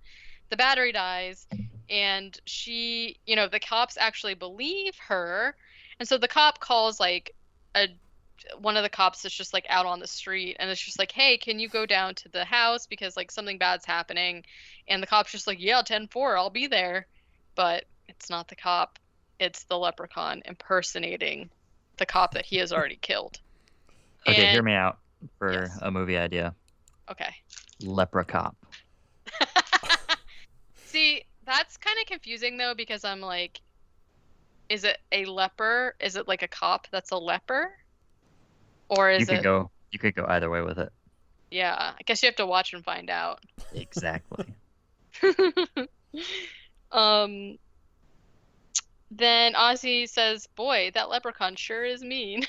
The battery dies, and she, the cops actually believe her, and so the cop calls like one of the cops that's just like out on the street, and it's just like, hey, can you go down to the house because like something bad's happening? And the cop's just like, yeah, 10-4, I'll be there. But it's not the cop, it's the leprechaun impersonating the cop that he has already killed. Okay, hear me out for a movie idea. Okay. Leprechaun. See, that's kind of confusing though, because I'm like, is it a leper? Is it like a cop that's a leper? Or is you could go either way with it. Yeah, I guess you have to watch and find out. Exactly. Then Ozzy says, boy, that leprechaun sure is mean.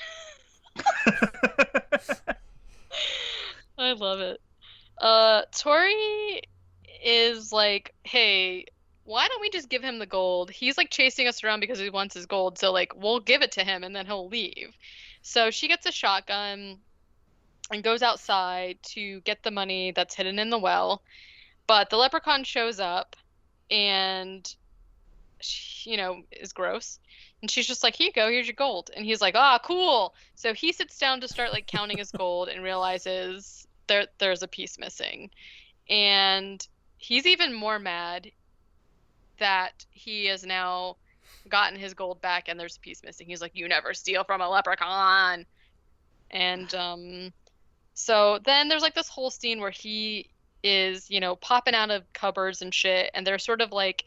I love it. Tori is like, hey, why don't we just give him the gold? He's like chasing us around because he wants his gold, so like we'll give it to him and then he'll leave. So she gets a shotgun and goes outside to get the money that's hidden in the well. But the leprechaun shows up and she, is gross. And she's just like, here you go, here's your gold. And he's like, ah, cool. So he sits down to start like counting his gold and realizes there's a piece missing. And he's even more mad that he has now gotten his gold back and there's a piece missing. He's like, you never steal from a leprechaun. And so then there's like this whole scene where he is, popping out of cupboards and shit, and they're sort of like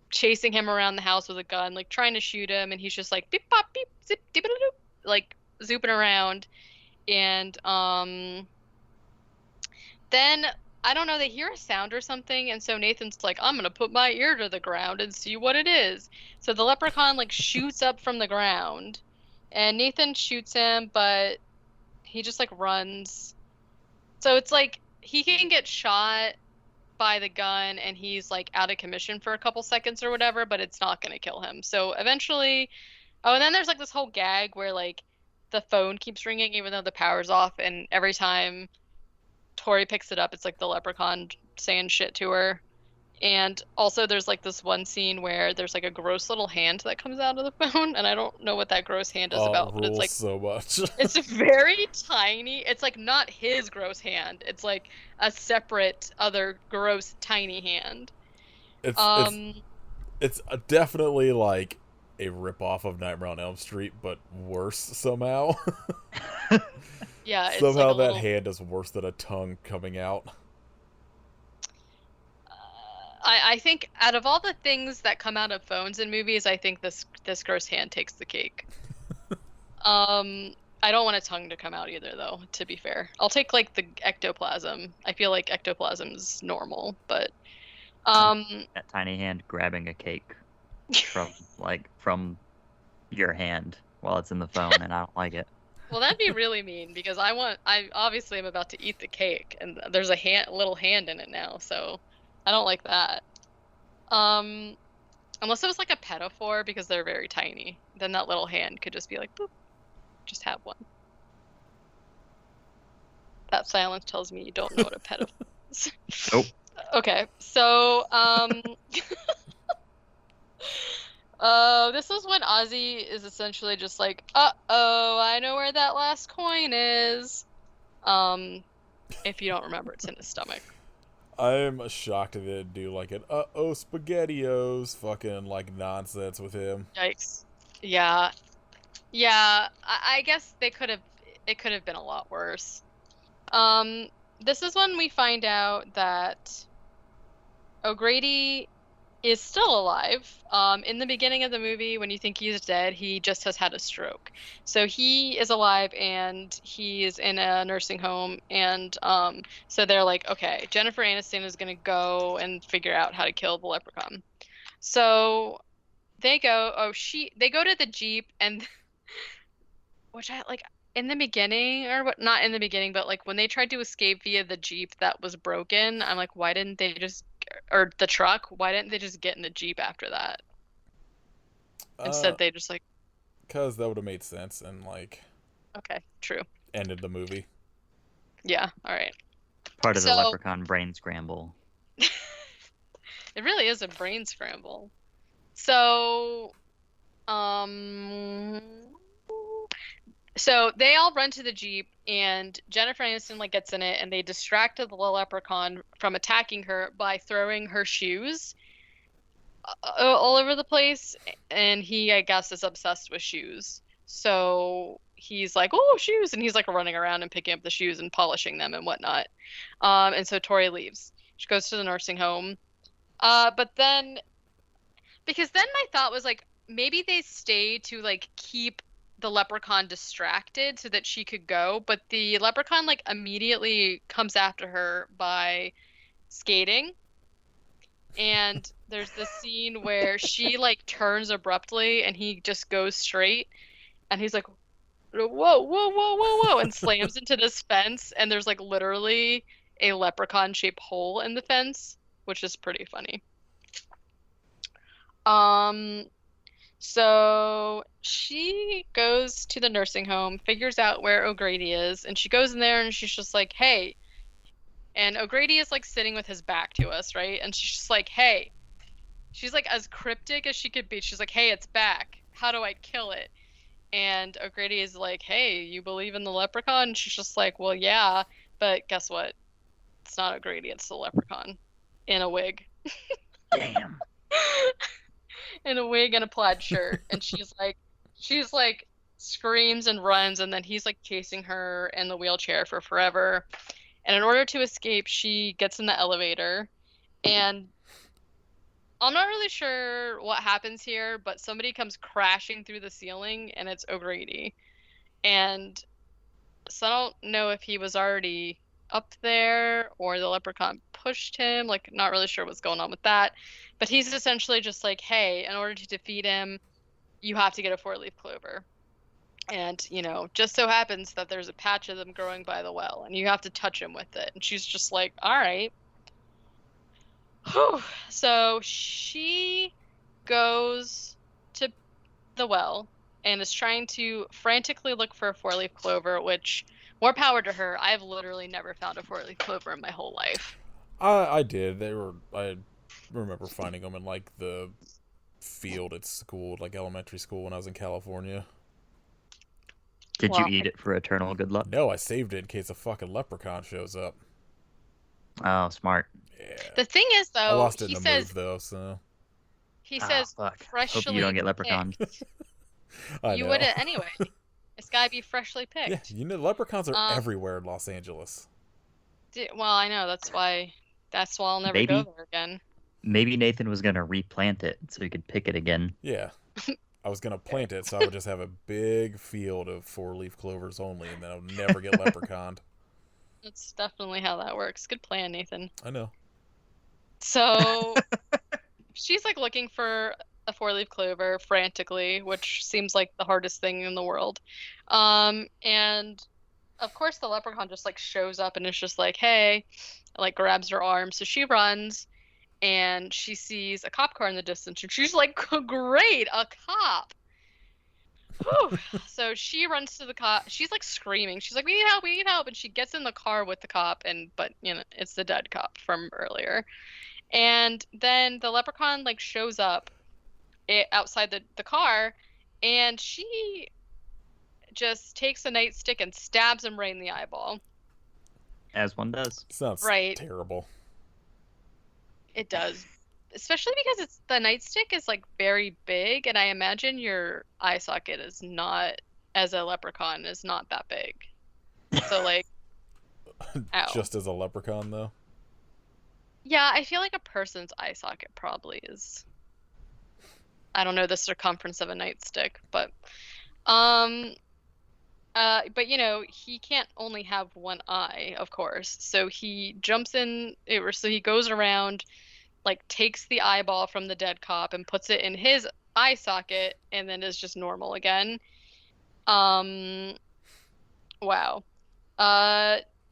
chasing him around the house with a gun, like trying to shoot him, and he's just like beep pop beep zip dip doop, like zooping around. And then I don't know, they hear a sound or something, and so Nathan's like, I'm gonna put my ear to the ground and see what it is. So the leprechaun like shoots up from the ground, and Nathan shoots him, but he just like runs. So it's like he can get shot by the gun and he's like out of commission for a couple seconds or whatever, but it's not gonna kill him. So eventually, oh, and then there's like this whole gag where like the phone keeps ringing even though the power's off, and every time Tori picks it up, it's like the leprechaun saying shit to her. And also there's like this one scene where there's like a gross little hand that comes out of the phone, and I don't know what that gross hand is about, but it's like so much. It's very tiny. It's like not his gross hand. It's like a separate other gross tiny hand. It's definitely like a ripoff of Nightmare on Elm Street, but worse somehow. Yeah, it's somehow like that little... hand is worse than a tongue coming out. I think out of all the things that come out of phones in movies, I think this gross hand takes the cake. I don't want a tongue to come out either, though, to be fair. I'll take like the ectoplasm. I feel like ectoplasm is normal, but that tiny hand grabbing a cake from your hand while it's in the phone, and I don't like it. Well, that'd be really mean because I obviously am about to eat the cake, and there's a little hand in it now, so I don't like that. Unless it was like a pedophore, because they're very tiny. Then that little hand could just be like, boop, just have one. That silence tells me you don't know what a pedophore is. Nope. Okay, so, this is when Ozzy is essentially just like, uh-oh, I know where that last coin is. If you don't remember, it's in his stomach. I'm shocked that they didn't do like an SpaghettiOs fucking like nonsense with him. Yikes. Yeah. Yeah, I guess it could have been a lot worse. This is when we find out that O'Grady is still alive. In the beginning of the movie, when you think he's dead, he just has had a stroke. So he is alive and he's in a nursing home, and so they're like, okay, Jennifer Aniston is gonna go and figure out how to kill the leprechaun. So they go to the Jeep, and which I like in the beginning, or what, not in the beginning, but like when they tried to escape via the Jeep that was broken, I'm like, why didn't they just, or the truck, why didn't they just get in the Jeep after that? Instead they just like, because that would have made sense and like, okay, true, ended the movie. Yeah, all right. Part of the leprechaun brain scramble. It really is a brain scramble. So so they all run to the Jeep, and Jennifer Aniston like gets in it, and they distract the leprechaun from attacking her by throwing her shoes all over the place. And he, I guess, is obsessed with shoes. So he's like, oh, shoes, and he's like running around and picking up the shoes and polishing them and whatnot. And so Tori leaves. She goes to the nursing home. But then, because then my thought was like, maybe they stay to like keep the leprechaun distracted so that she could go, but the leprechaun like immediately comes after her by skating. And there's this scene where she like turns abruptly and he just goes straight, and he's like, whoa, whoa, whoa, whoa, whoa, and slams into this fence, and there's like literally a leprechaun shaped hole in the fence, which is pretty funny. Um, so she goes to the nursing home, figures out where O'Grady is, and she goes in there and she's just like, "Hey." And O'Grady is like sitting with his back to us, right? And she's just like, "Hey." She's like as cryptic as she could be. She's like, "Hey, it's back. How do I kill it?" And O'Grady is like, "Hey, you believe in the leprechaun?" And she's just like, "Well, yeah, but guess what? It's not O'Grady, it's the leprechaun in a wig." Damn. In a wig and a plaid shirt. And she's like screams and runs, and then he's like chasing her in the wheelchair for forever. And in order to escape, she gets in the elevator, and I'm not really sure what happens here, but somebody comes crashing through the ceiling, and it's O'Grady. And so I don't know if he was already up there or the leprechaun pushed him. Like, not really sure what's going on with that. But he's essentially just like, "Hey, in order to defeat him, you have to get a four-leaf clover. And, just so happens that there's a patch of them growing by the well, and you have to touch him with it." And she's just like, "All right." Whew. So she goes to the well and is trying to frantically look for a four-leaf clover, which, more power to her. I've literally never found a four-leaf clover in my whole life. I did. I remember finding them in like the field at school, like elementary school when I was in California. Did Well, you eat it for eternal good luck? No, I saved it in case a fucking leprechaun shows up. Oh, smart. Yeah. The thing is, I though, lost it he in a says move, though, so... he says Fuck. freshly Hope you don't get leprechaun. picked. I You know. wouldn't anyway. It's gotta be freshly picked. Yeah, leprechauns are everywhere in Los Angeles. Well, I know that's why I'll never Maybe. go there again. Maybe Nathan was gonna replant it so he could pick it again. Yeah. I was gonna plant it so I would just have a big field of four-leaf clovers only, and then I'll never get leprechauned. That's definitely how that works. Good plan, Nathan. I know. So she's like looking for a four-leaf clover frantically, which seems like the hardest thing in the world. And of course the leprechaun just like shows up and is just like, "Hey," like grabs her arm. So she runs and she sees a cop car in the distance and she's like, "Great, a cop." Whew. So she runs to the cop. She's like screaming. She's like, "We need help, we need help." And she gets in the car with the cop, but it's the dead cop from earlier. And then the leprechaun like shows up outside the car, and she just takes a nightstick and stabs him right in the eyeball. As one does. Sounds Right. terrible. It does. Especially because the nightstick is like very big, and I imagine your eye socket is not, as a leprechaun, is not that big. So like, ow. Just as a leprechaun, though? Yeah, I feel like a person's eye socket probably is, I don't know the circumference of a nightstick, but he can't only have one eye, of course. So he jumps in, so he goes around, like takes the eyeball from the dead cop and puts it in his eye socket, and then is just normal again. Wow.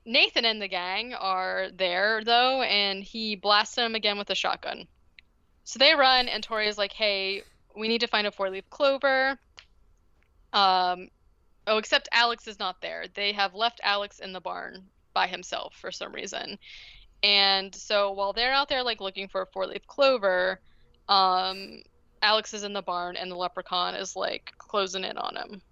Nathan and the gang are there though, and he blasts them again with a shotgun. So they run, and Tori is like, "Hey, we need to find a four-leaf clover." Except Alex is not there. They have left Alex in the barn by himself for some reason. And so while they're out there like looking for a four-leaf clover, Alex is in the barn and the leprechaun is like closing in on him.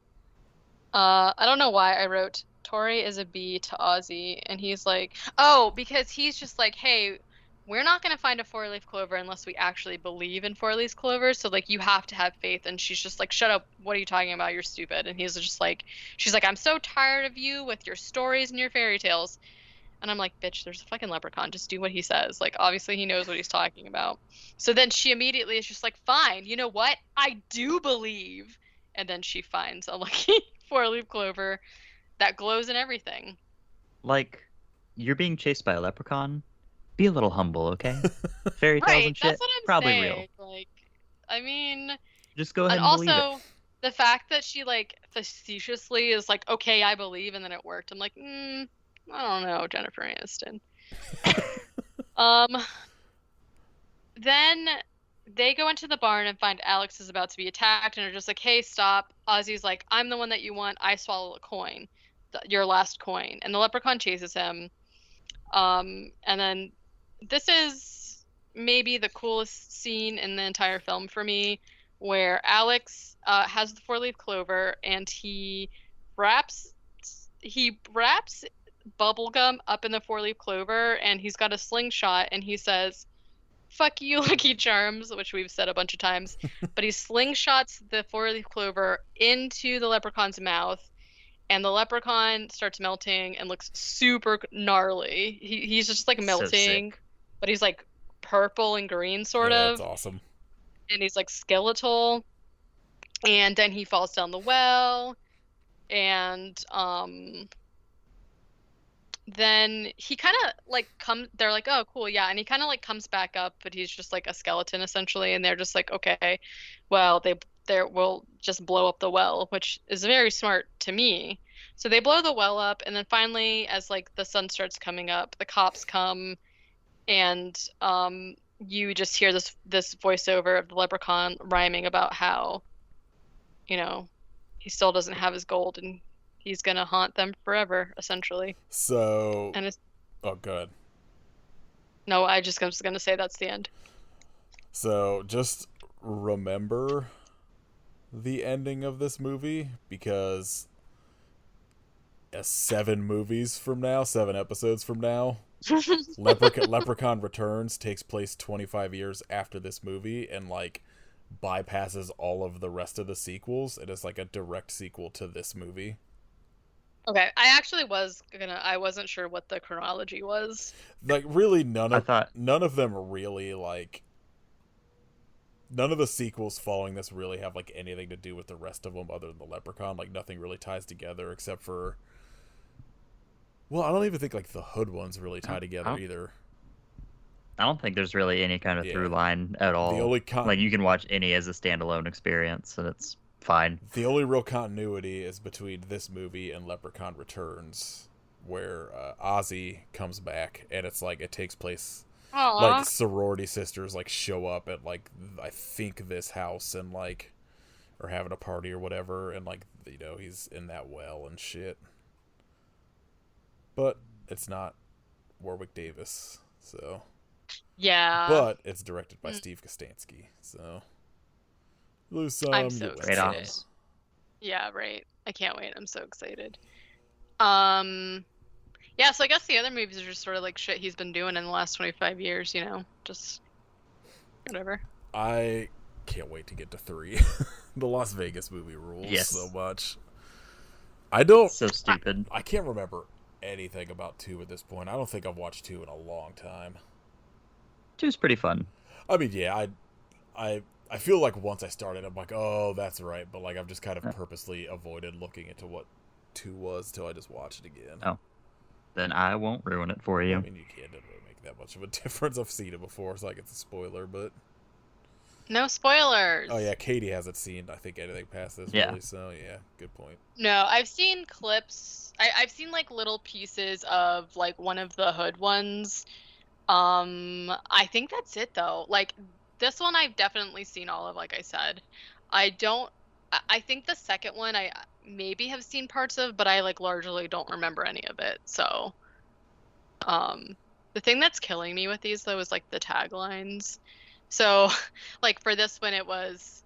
I don't know why I wrote Tori is a B to Ozzy, and he's like, oh, because he's just like, "Hey, we're not going to find a four-leaf clover unless we actually believe in four-leaf clovers. So like you have to have faith." And she's just like, "Shut up. What are you talking about? You're stupid." And he's just like, she's like, "I'm so tired of you with your stories and your fairy tales." And I'm like, "Bitch, there's a fucking leprechaun. Just do what he says." Like, obviously he knows what he's talking about. So then she immediately is just like, "Fine, you know what? I do believe." And then she finds a lucky four-leaf clover that glows and everything. Like, you're being chased by a leprechaun? Be a little humble, okay? Fairy tales Right, and shit, that's what I'm probably saying. real. Like, I mean, Just go ahead and and believe also it. the fact that she like facetiously is like, "Okay, I believe," and then it worked. I'm like, I don't know, Jennifer Aniston. Then they go into the barn and find Alex is about to be attacked, and are just like, "Hey, stop!" Ozzy's like, "I'm the one that you want. I swallow a coin, your last coin." And the leprechaun chases him. And then this is maybe the coolest scene in the entire film for me, where Alex has the four-leaf clover, and he wraps bubblegum up in the four-leaf clover, and he's got a slingshot, and he says, "Fuck you, Lucky Charms," which we've said a bunch of times. But he slingshots the four-leaf clover into the leprechaun's mouth, and the leprechaun starts melting and looks super gnarly. He's just like So melting, sick. but he's like purple and green sort Yeah, of, that's awesome. and he's like skeletal. And then he falls down the well, and then he kind of like they're like, "Oh, cool, yeah," and he kind of like comes back up, but he's just like a skeleton essentially, and they're just like, "Okay, well, they will just blow up the well," which is very smart to me. So they blow the well up, and then finally, as like the sun starts coming up, the cops come, and you just hear this voiceover of the leprechaun rhyming about how, you know, he still doesn't have his gold, and he's gonna haunt them forever, essentially. So, And it's oh, good. no, I just was gonna say that's the end. So, just remember the ending of this movie, because 7 episodes from now, Leprechaun Returns takes place 25 years after this movie, and like bypasses all of the rest of the sequels. It is like a direct sequel to this movie. Okay, I wasn't sure what the chronology was. Like, really, none of them really, like, none of the sequels following this really have like anything to do with the rest of them other than the Leprechaun. Like, nothing really ties together except for, well, I don't even think like the Hood ones really tie together either. I don't think there's really any kind of through line at all. The only like, you can watch any as a standalone experience, and it's fine. The only real continuity is between this movie and Leprechaun Returns, where Ozzy comes back, and it's like it takes place. Aww. Like sorority sisters like show up at like I think this house and like are having a party or whatever, and like, you know, he's in that well and shit. But it's not Warwick Davis, so Yeah. But it's directed by Steve Kostansky, so lose some. I'm so Great excited. office. Yeah, right. I can't wait. I'm so excited. Yeah, so I guess the other movies are just sort of like shit he's been doing in the last 25 years, you know? Just whatever. I can't wait to get to 3. The Las Vegas movie rules so much. I don't... So stupid. I can't remember anything about 2 at this point. I don't think I've watched 2 in a long time. 2's pretty fun. I mean, yeah, I feel like once I started, I'm like, oh, that's right. But like, I've just kind of purposely avoided looking into what 2 was till I just watch it again. Oh. Then I won't ruin it for you. I mean, you can't really make that much of a difference. I've seen it before, so like it's a spoiler, but... No spoilers! Oh yeah, Katie hasn't seen, I think, anything past this, really, so yeah, good point. No, I've seen clips. I've seen like little pieces of like one of the Hood ones. I think that's it though. Like this one I've definitely seen all of, like I said. I think the second one I maybe have seen parts of, but I like largely don't remember any of it. So the thing that's killing me with these though is like the taglines. So like for this one it was,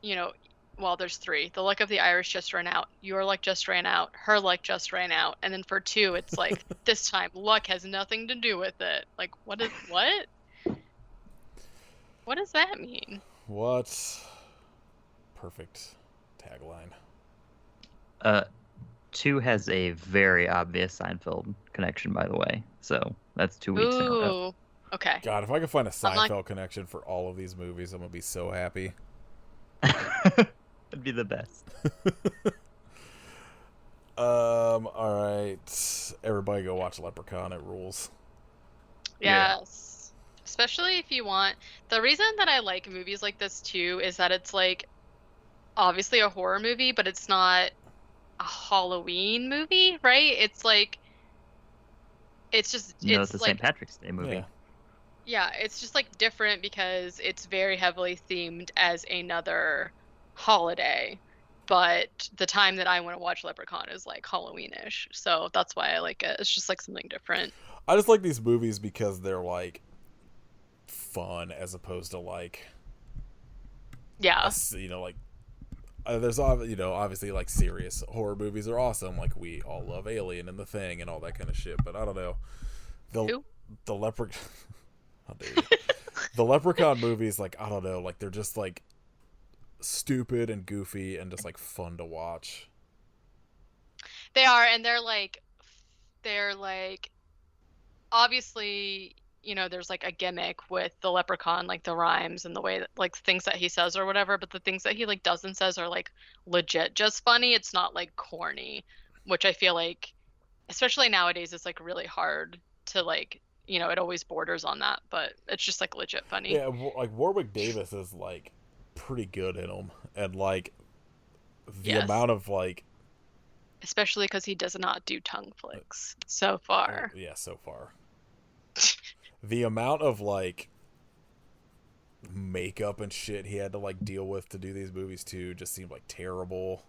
you know, well, there's 3. The luck of the Irish just ran out. Your luck just ran out. Her luck just ran out. And then for 2, it's like, this time, luck has nothing to do with it. Like, what? What does that mean? What? Perfect tagline. 2 has a very obvious Seinfeld connection, by the way. So that's 2 weeks in a row. Okay. God, if I could find a Seinfeld connection for all of these movies, I'm gonna be so happy. That'd be the best. Alright. Everybody go watch Leprechaun, it rules. Yes. Yeah. Especially if you want... The reason that I like movies like this, too, is that it's, like, obviously a horror movie, but it's not a Halloween movie, right? It's, like... It's just... No, it's a St. Patrick's Day movie. Yeah, it's just like different because it's very heavily themed as another holiday. But the time that I want to watch Leprechaun is like Halloweenish. So that's why I like it. It's just like something different. I just like these movies because they're like fun as opposed to like Yeah. like there's obviously like serious horror movies are awesome, like we all love Alien and The Thing and all that kind of shit, but I don't know, Who? the Leprechaun how dare you. The Leprechaun movies, like, I don't know, like they're just like stupid and goofy and just like fun to watch. They are, and they're like obviously, there's like a gimmick with the Leprechaun, like the rhymes and the way that like things that he says or whatever, but the things that he like doesn't says are like legit just funny. It's not like corny, which I feel like especially nowadays it's like really hard to like, it always borders on that, but it's just like legit funny. Yeah, like Warwick Davis is like pretty good in them, and like the Yes. amount of like Especially because he does not do tongue flicks so far. yeah, so far the amount of like makeup and shit he had to like deal with to do these movies too just seemed like terrible.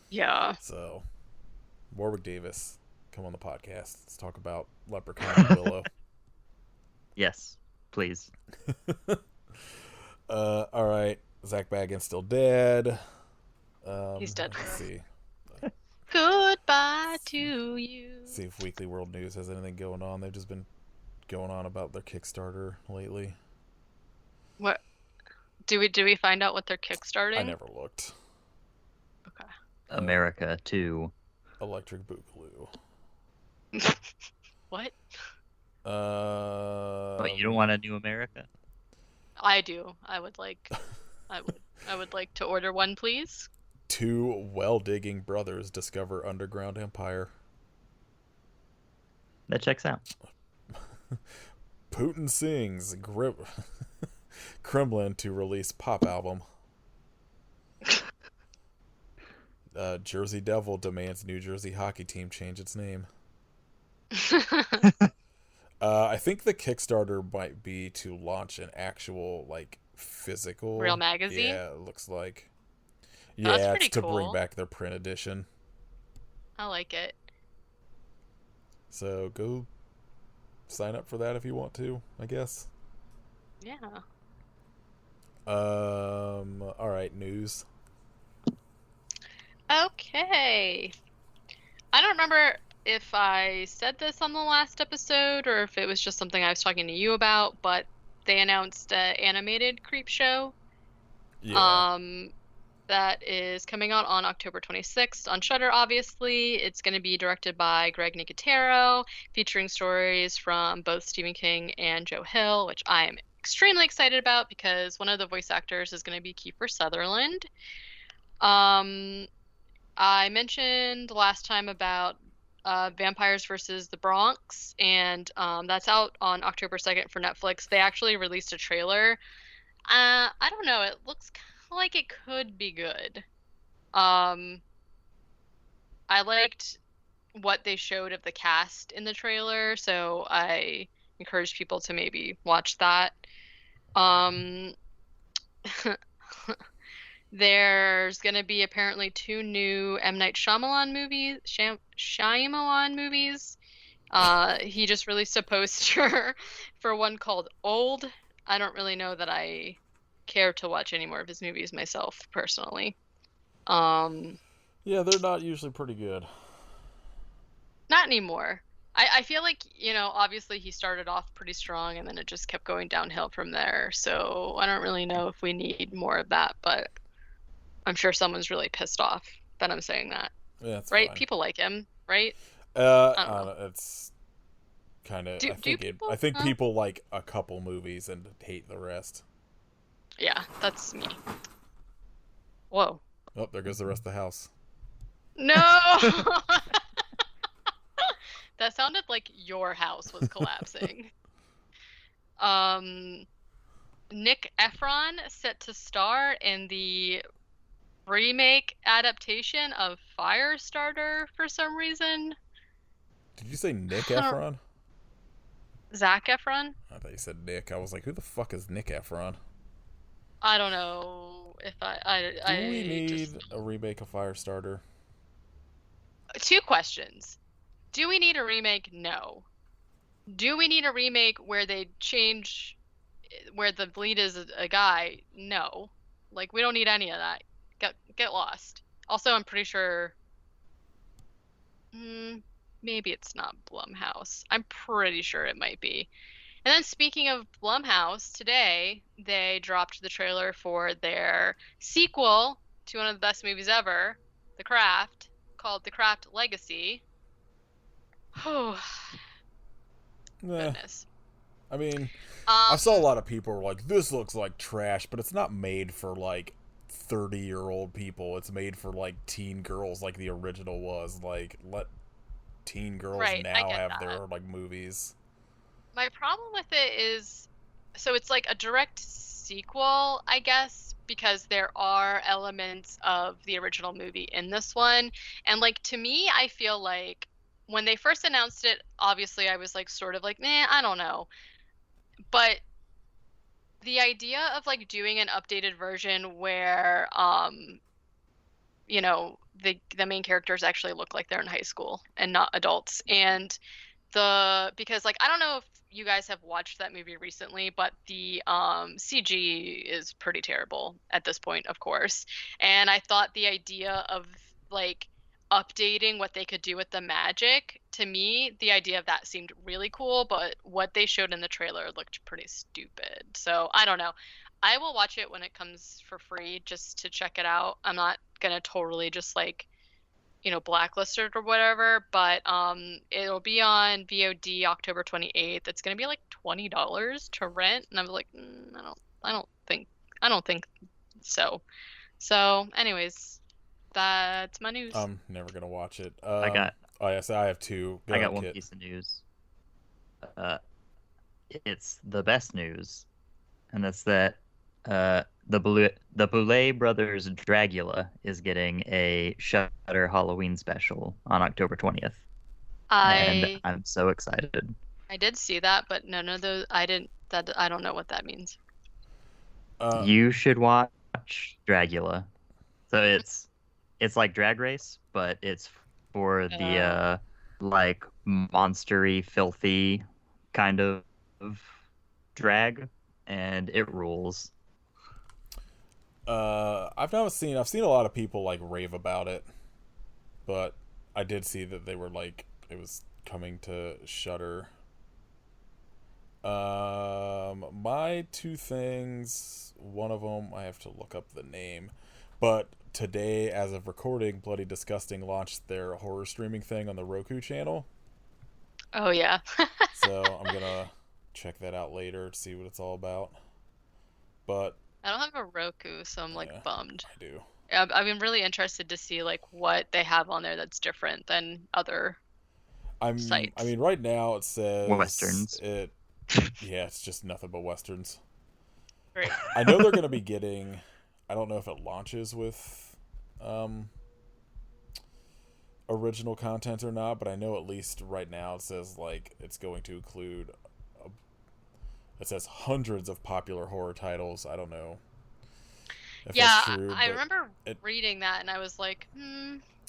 Yeah. So Warwick Davis, come on the podcast. Let's talk about Leprechaun and Willow. Yes, please. All right. Zach Bagans still dead. He's dead. Let's see. Goodbye to you. See if Weekly World News has anything going on. They've just been going on about their Kickstarter lately. What do we find out what they're kickstarting? I never looked. Okay. America too. Electric Boogaloo. What? But you don't want a new America? I do. I would like to order one, please. 2 well-digging brothers discover underground empire. That checks out. Putin sings Kremlin to release pop album. Jersey Devil demands New Jersey hockey team change its name. I think the Kickstarter might be to launch an actual like physical Real magazine? Yeah, it looks like. Oh, that's Yeah, pretty it's to cool. bring back their print edition. I like it. So go sign up for that if you want to, I guess. Yeah. All right, news. Okay. I don't remember if I said this on the last episode or if it was just something I was talking to you about, but they announced an animated Creep Show. Yeah. That is coming out on October 26th on Shudder, obviously. It's going to be directed by Greg Nicotero, featuring stories from both Stephen King and Joe Hill, which I am extremely excited about because one of the voice actors is going to be Kiefer Sutherland. I mentioned last time about Vampires versus the Bronx, and that's out on October 2nd for Netflix. They actually released a trailer. I don't know. It looks like it could be good. I liked what they showed of the cast in the trailer, so I encourage people to maybe watch that. There's gonna be apparently 2 new M. Night Shyamalan movies. He just released a poster for one called Old. I don't really know that I care to watch any more of his movies myself, personally. Yeah, they're not usually pretty good. Not anymore. I feel like, obviously he started off pretty strong and then it just kept going downhill from there. So I don't really know if we need more of that, but I'm sure someone's really pissed off that I'm saying that. Yeah, that's right? fine. People like him, right? I don't know. It's kind of. I think Huh? people like a couple movies and hate the rest. Yeah, that's me. Whoa. Oh, there goes the rest of the house. No! That sounded like your house was collapsing. Nick Efron set to star in the remake adaptation of Firestarter for some reason. Did you say Nick I don't- Efron? Zac Efron? I thought you said Nick. I was like, who the fuck is Nick Efron? I don't know if Do we I just need a remake of Firestarter? two questions. Do we need a remake? No. Do we need a remake where they change where the lead is a guy? No. Like we don't need any of that. Get lost. Also, I'm pretty sure maybe it's not Blumhouse. I'm pretty sure it might be. And then speaking of Blumhouse, today they dropped the trailer for their sequel to one of the best movies ever, The Craft, called The Craft Legacy. Oh, goodness. I mean, I saw a lot of people were like, this looks like trash, but it's not made for like 30-year-old people. It's made for like teen girls like the original was. Like, let teen girls now have their like movies. My problem with it is, so it's like a direct sequel, I guess, because there are elements of the original movie in this one. And like to me, I feel like when they first announced it, obviously I was like sort of like, I don't know. But the idea of like doing an updated version where you know, the main characters actually look like they're in high school and not adults. And because like I don't know if you guys have watched that movie recently, but the CG is pretty terrible at this point, of course. And I thought the idea of like updating what they could do with the magic, to me, the idea of that seemed really cool, but what they showed in the trailer looked pretty stupid. So I don't know. I will watch it when it comes for free just to check it out. I'm not gonna totally just like blacklisted or whatever, but it'll be on VOD October 28th. It's gonna be like $20 to rent, and I was like, I don't think so. So, anyways, that's my news. I'm never gonna watch it. I have two. I got one piece of news. It's the best news, and that's that the Boulet Brothers Dragula is getting a Shudder Halloween special on October 20th. And I'm so excited. I did see that, but none of those I don't know what that means. You should watch Dragula. So it's like Drag Race, but it's for the like monstery, filthy kind of drag, and it rules. I've seen a lot of people like rave about it, but I did see that they were like it was coming to Shudder. My two things, one of them I have to look up the name, but today, as of recording, Bloody Disgusting launched their horror streaming thing on the Roku channel. Oh yeah. So I'm gonna check that out later to see what it's all about. But I don't have a Roku, so I'm like bummed. I do. I've been really interested to see like what they have on there that's different than other sites. I mean, right now it says Westerns. It's just nothing but Westerns. Great. I know they're going to be getting. I don't know if it launches with original content or not, but I know at least right now it says like it's going to include. It says hundreds of popular horror titles. I don't know if that's true. I remember reading that, and I was like,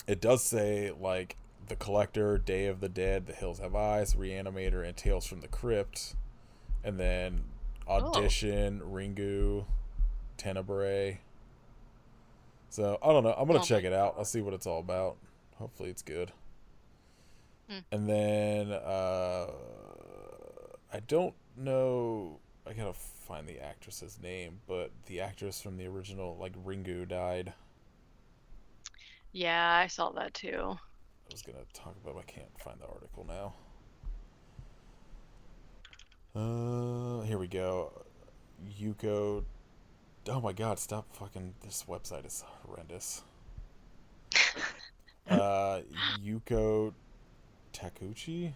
It does say like The Collector, Day of the Dead, The Hills Have Eyes, Reanimator, and Tales from the Crypt, and then Audition, Ringu, Tenebrae. So I don't know. I'm gonna check it out. I'll see what it's all about. Hopefully it's good. And then I don't know. I gotta find the actress's name, but the actress from the original, like Ringu, died. Yeah, I saw that too. I was gonna talk about. I can't find the article now. Here we go. Yuko. Oh my God! Stop fucking. This website is horrendous. Yuko Takeuchi.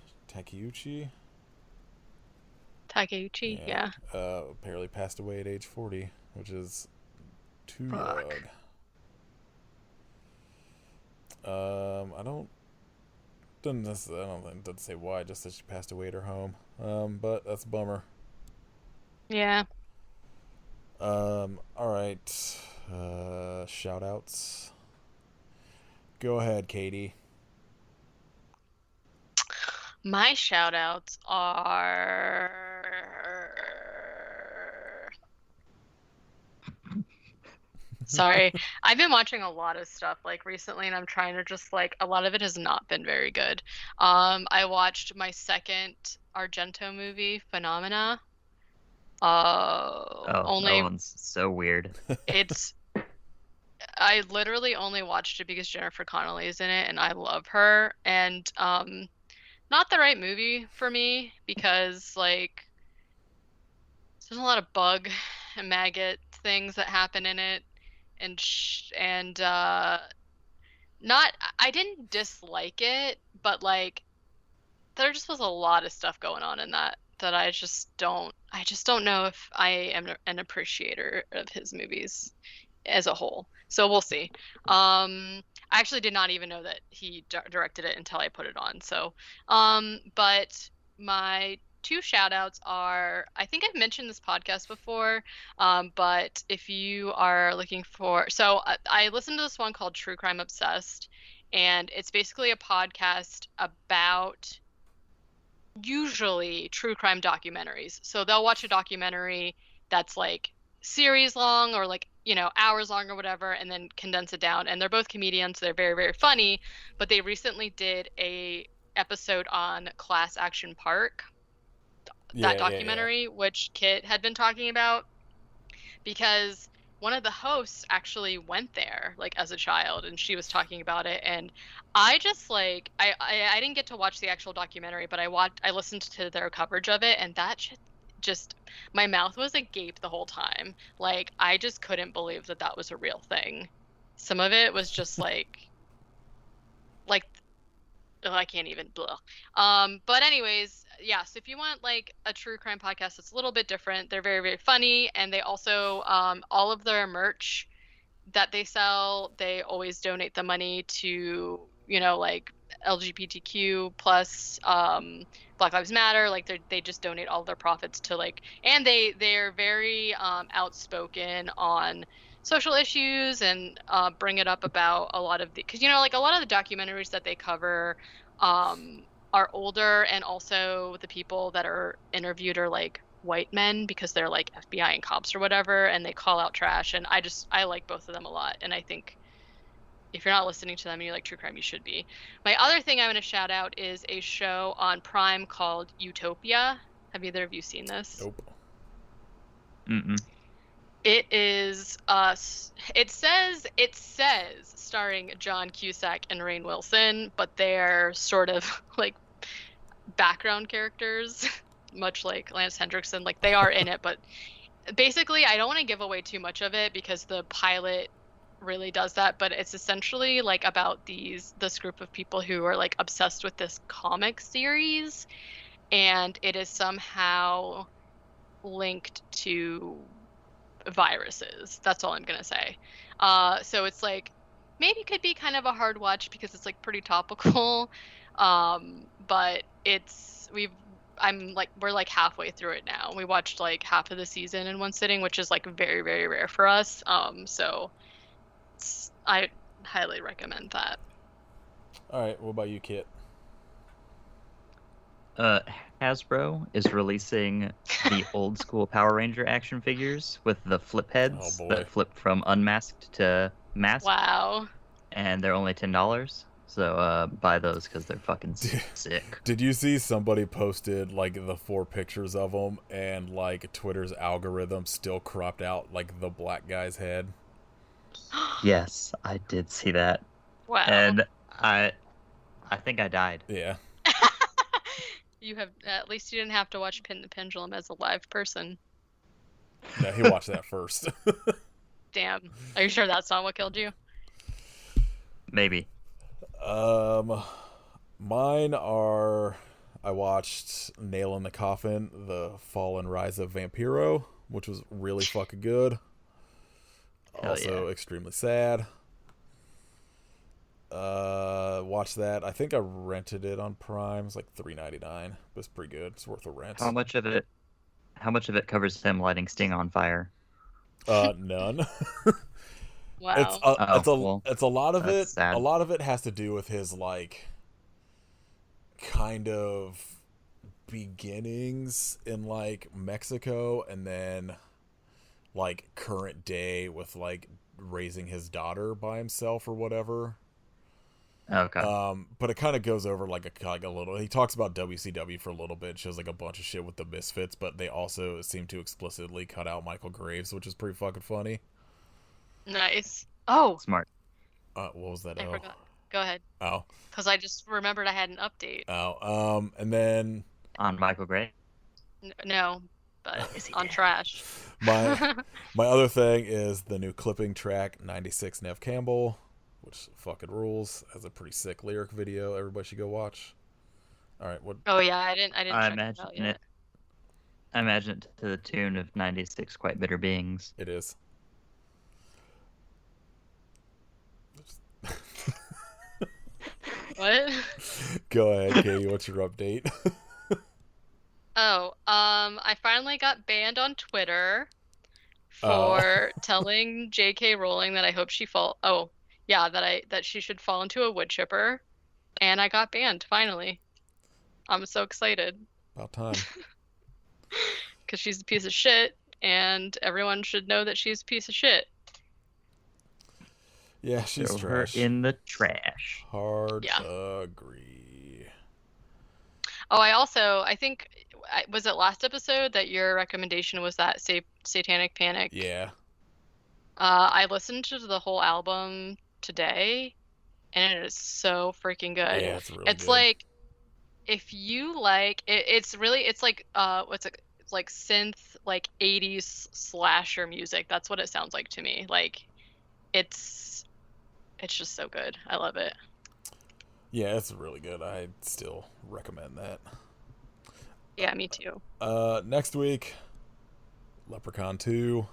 Yeah. Apparently passed away at age 40, which is too young. I Doesn't say why. Just that she passed away at her home. But that's a bummer. Yeah. All right. Shout outs. Go ahead, Katie. My shout outs are sorry. I've been watching a lot of stuff like recently and I'm trying to just like a lot of it has not been very good. I watched my second Argento movie, Phenomena. Oh, that Only one's so weird. it's I literally only watched it because Jennifer Connelly is in it and I love her and not the right movie for me because like there's a lot of bug and maggot things that happen in it and not I didn't dislike it but like there just was a lot of stuff going on in that I just don't know if I am an appreciator of his movies as a whole. So we'll see. I actually did not even know that he directed it until I put it on. So, but my two shout outs are I think I've mentioned this podcast before, but if you are looking for, so I listened to this one called True Crime Obsessed, and it's basically a podcast about usually true crime documentaries. So they'll watch a documentary that's like series long or like, you know, hours long or whatever, and then condense it down. And they're both comedians. They're very, very funny. But they recently did a episode on Class Action Park, that documentary, which Kit had been talking about, because one of the hosts actually went there like as a child and she was talking about it and I just like I didn't get to watch the actual documentary but I listened to their coverage of it and that shit just my mouth was agape the whole time. Like I just couldn't believe that that was a real thing. Some of it was just like oh, I can't even blah. But anyways, yeah, so if you want like a true crime podcast that's a little bit different, they're very, very funny, and they also all of their merch that they sell, they always donate the money to, you know, like LGBTQ plus Black Lives Matter. Like they just donate all their profits to like, and they're very outspoken on social issues and bring it up about a lot of the, because you know like a lot of the documentaries that they cover are older, and also the people that are interviewed are like white men because they're like FBI and cops or whatever, and they call out trash, and I like both of them a lot, and I think if you're not listening to them and you like true crime, you should be. My other thing I'm going to shout out is a show on Prime called Utopia. Have either of you seen this? Nope. Mm-mm. It is it says starring John Cusack and Rainn Wilson, but they're sort of like background characters, much like Lance Hendrickson. Like they are in it, but basically I don't want to give away too much of it because the pilot really does that, but it's essentially like about this group of people who are like obsessed with this comic series, and it is somehow linked to viruses. That's all I'm gonna say. So it's like maybe could be kind of a hard watch because it's like pretty topical, but we're like halfway through it now. We watched like half of the season in one sitting, which is like very, very rare for us. So I highly recommend that. All right, what about you, Kit? Hasbro is releasing the old school Power Ranger action figures with the flip heads that flip from unmasked to masked. Wow. And they're only $10. So buy those because they're fucking sick. Did you see somebody posted like the 4 pictures of them and like Twitter's algorithm still cropped out like the black guy's head? Yes, I did see that. Wow. And I think I died. Yeah. You have at least you didn't have to watch Pin the Pendulum as a live person. No, he watched that first. Damn. Are you sure that's not what killed you? Maybe. Mine are I watched Nail in the Coffin, the Fall and Rise of Vampiro, which was really fucking good. Hell Also yeah. extremely sad. Watch that. I think I rented it on Prime. It's like $3.99. But it's pretty good. It's worth a rent. How much of it? How much of it covers him lighting Sting on fire? None. Wow. Oh, well, It's a lot of that's it. A sad. lot of it has to do with his like kind of beginnings in like Mexico, and then like current day with like raising his daughter by himself or whatever. Okay. But it kind of goes over like a little. He talks about WCW for a little bit, shows like a bunch of shit with the Misfits, but they also seem to explicitly cut out Michael Graves, which is pretty fucking funny. Nice. Oh, Smart. What was that? I Oh, forgot. Go ahead. oh, Because I just remembered I had an update. oh. And then On Michael Gray. No, but Is he on dead? trash. my my other thing is the new clipping track 96 Neve Campbell, which fucking rules. Has a pretty sick lyric video. Everybody should go watch. All right, what? Oh yeah, I didn't I check it imagine out yet. it. I imagine it to the tune of '96 Quite Bitter Beings. It is. What? Go ahead, Katie. What's your update? Oh, I finally got banned on Twitter Oh. for telling J.K. Rowling that I hope she fall. Oh, yeah, that she should fall into a wood chipper, and I got banned finally. I'm so excited About time. because she's a piece of shit, and everyone should know that she's a piece of shit. Yeah, she's Throw her trash. in the trash. Hard Yeah. agree. Oh, I think, was it last episode that your recommendation was that Satanic Panic? Yeah. I listened to the whole album today, and it is so freaking good. Yeah, it's really It's good. like if you like it, it's like what's it? It's like synth like 80s slasher music. That's what it sounds like to me. Like it's just so good. I love it. Yeah, it's really good. I still recommend that. Yeah, me too. Next week, Leprechaun 2.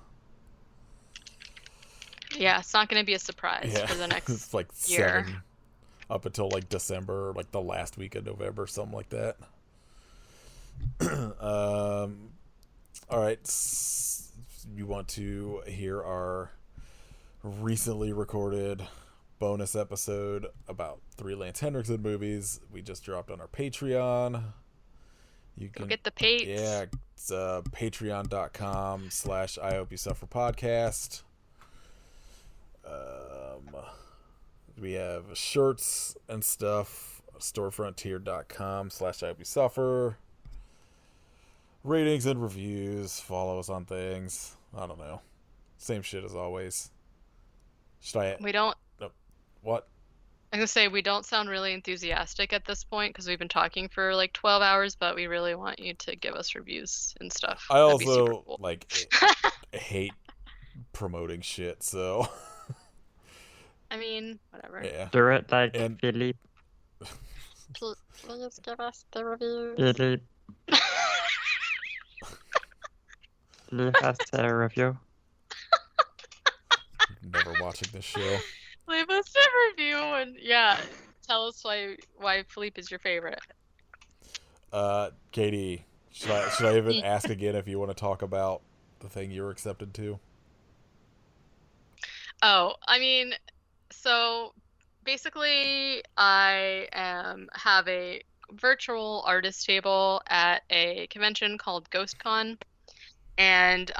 Yeah, it's not going to be a surprise Yeah, for the next it's like year. 7 up until like December, like the last week of November, something like that. All right, you want to hear our recently recorded bonus episode about 3 Lance Henriksen movies we just dropped on our Patreon. You Go can get the Pates. Yeah, it's patreon.com/I Hope You Suffer podcast. We have shirts and stuff. Storefrontier.com/I Hope You Suffer. Ratings and reviews. Follow us on things. I don't know. Same shit as always. Should I? We don't What? I was gonna say we don't sound really enthusiastic at this point because we've been talking for like 12 hours, but we really want you to give us reviews and stuff. I That'd be super also cool. like hate promoting shit, so I mean, whatever. yeah. Do it like And- Philip. Please give us the reviews. Philip. Leave us a review. Never watching this show. Leave us a review and yeah, tell us why Philippe is your favorite. Katie, should I even ask again if you want to talk about the thing you were accepted to? Oh, I mean, so basically, I have a virtual artist table at a convention called GhostCon, and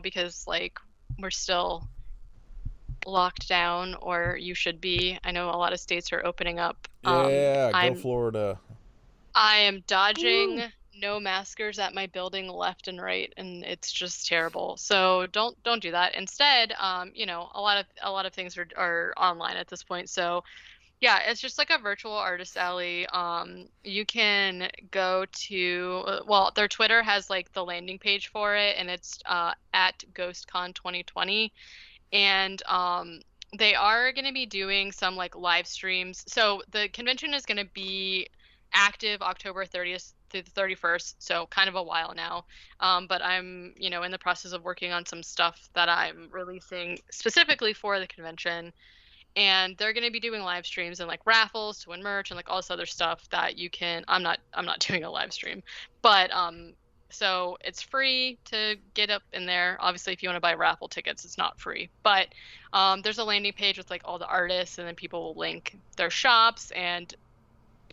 because like we're still locked down, or you should be. I know a lot of states are opening up. Yeah, go I'm Florida. I am dodging no maskers at my building left and right, and it's just terrible. So don't do that. Instead, a lot of things are online at this point. So yeah, it's just like a virtual artist alley. You can go to their Twitter has like the landing page for it, and it's at GhostCon 2020, and they are going to be doing some like live streams. So the convention is going to be active October 30th through the 31st, so kind of a while now. But I'm, in the process of working on some stuff that I'm releasing specifically for the convention. and they're going to be doing live streams and like raffles to win merch and like all this other stuff that you can. I'm not doing a live stream, but so it's free to get up in there. Obviously, if you want to buy raffle tickets, it's not free, but there's a landing page with like all the artists, and then people will link their shops, and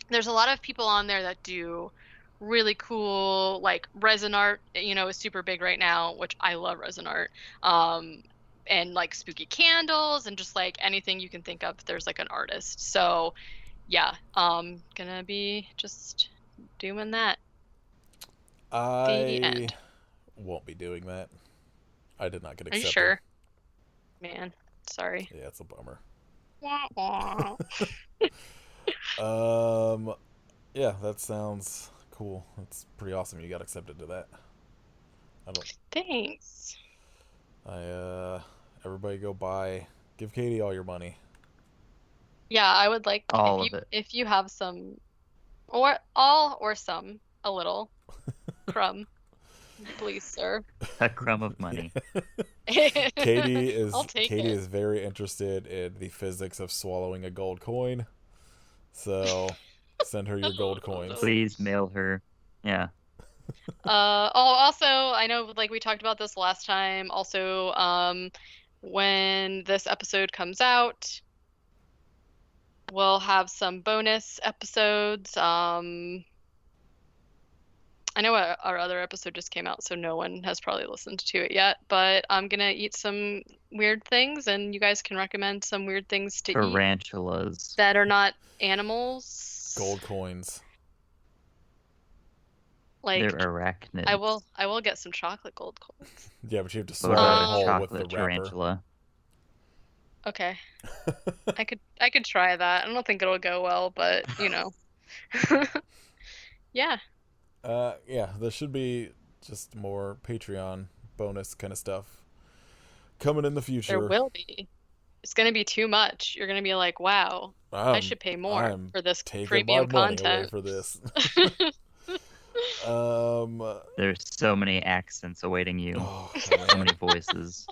there's a lot of people on there that do really cool, like resin art, you know, is super big right now, which I love resin art. And like spooky candles and just like anything you can think of, there's like an artist. So yeah, gonna be just doing that. I won't be doing that. I did not get accepted. Are you sure? Man, sorry. Yeah, it's a bummer. Yeah, that sounds cool. That's pretty awesome. You got accepted to that. Thanks. Everybody go give Katie all your money. Yeah, I would like all of it. If you have some, or all, or some, a little crumb, please, sir. A crumb of money. Katie is very interested in the physics of swallowing a gold coin, so send her your gold coins. Please mail her. Yeah. Also, I know, like we talked about this last time. Also, when this episode comes out, we'll have some bonus episodes. I know our other episode just came out, so no one has probably listened to it yet, but I'm gonna eat some weird things, and you guys can recommend some weird things to eat Tarantulas. that are not animals. Gold coins. Like, they're arachnids. I will get some chocolate gold coins. Yeah, but you have to What swallow about it a whole with the chocolate wrapper. tarantula? Okay. I could try that. I don't think it'll go well, but you know. Yeah. Yeah, there should be just more Patreon bonus kind of stuff coming in the future. There will be. It's going to be too much. You're going to be like, wow, I should pay more for this premium content. For this. There's so many accents awaiting you. Oh, so many voices.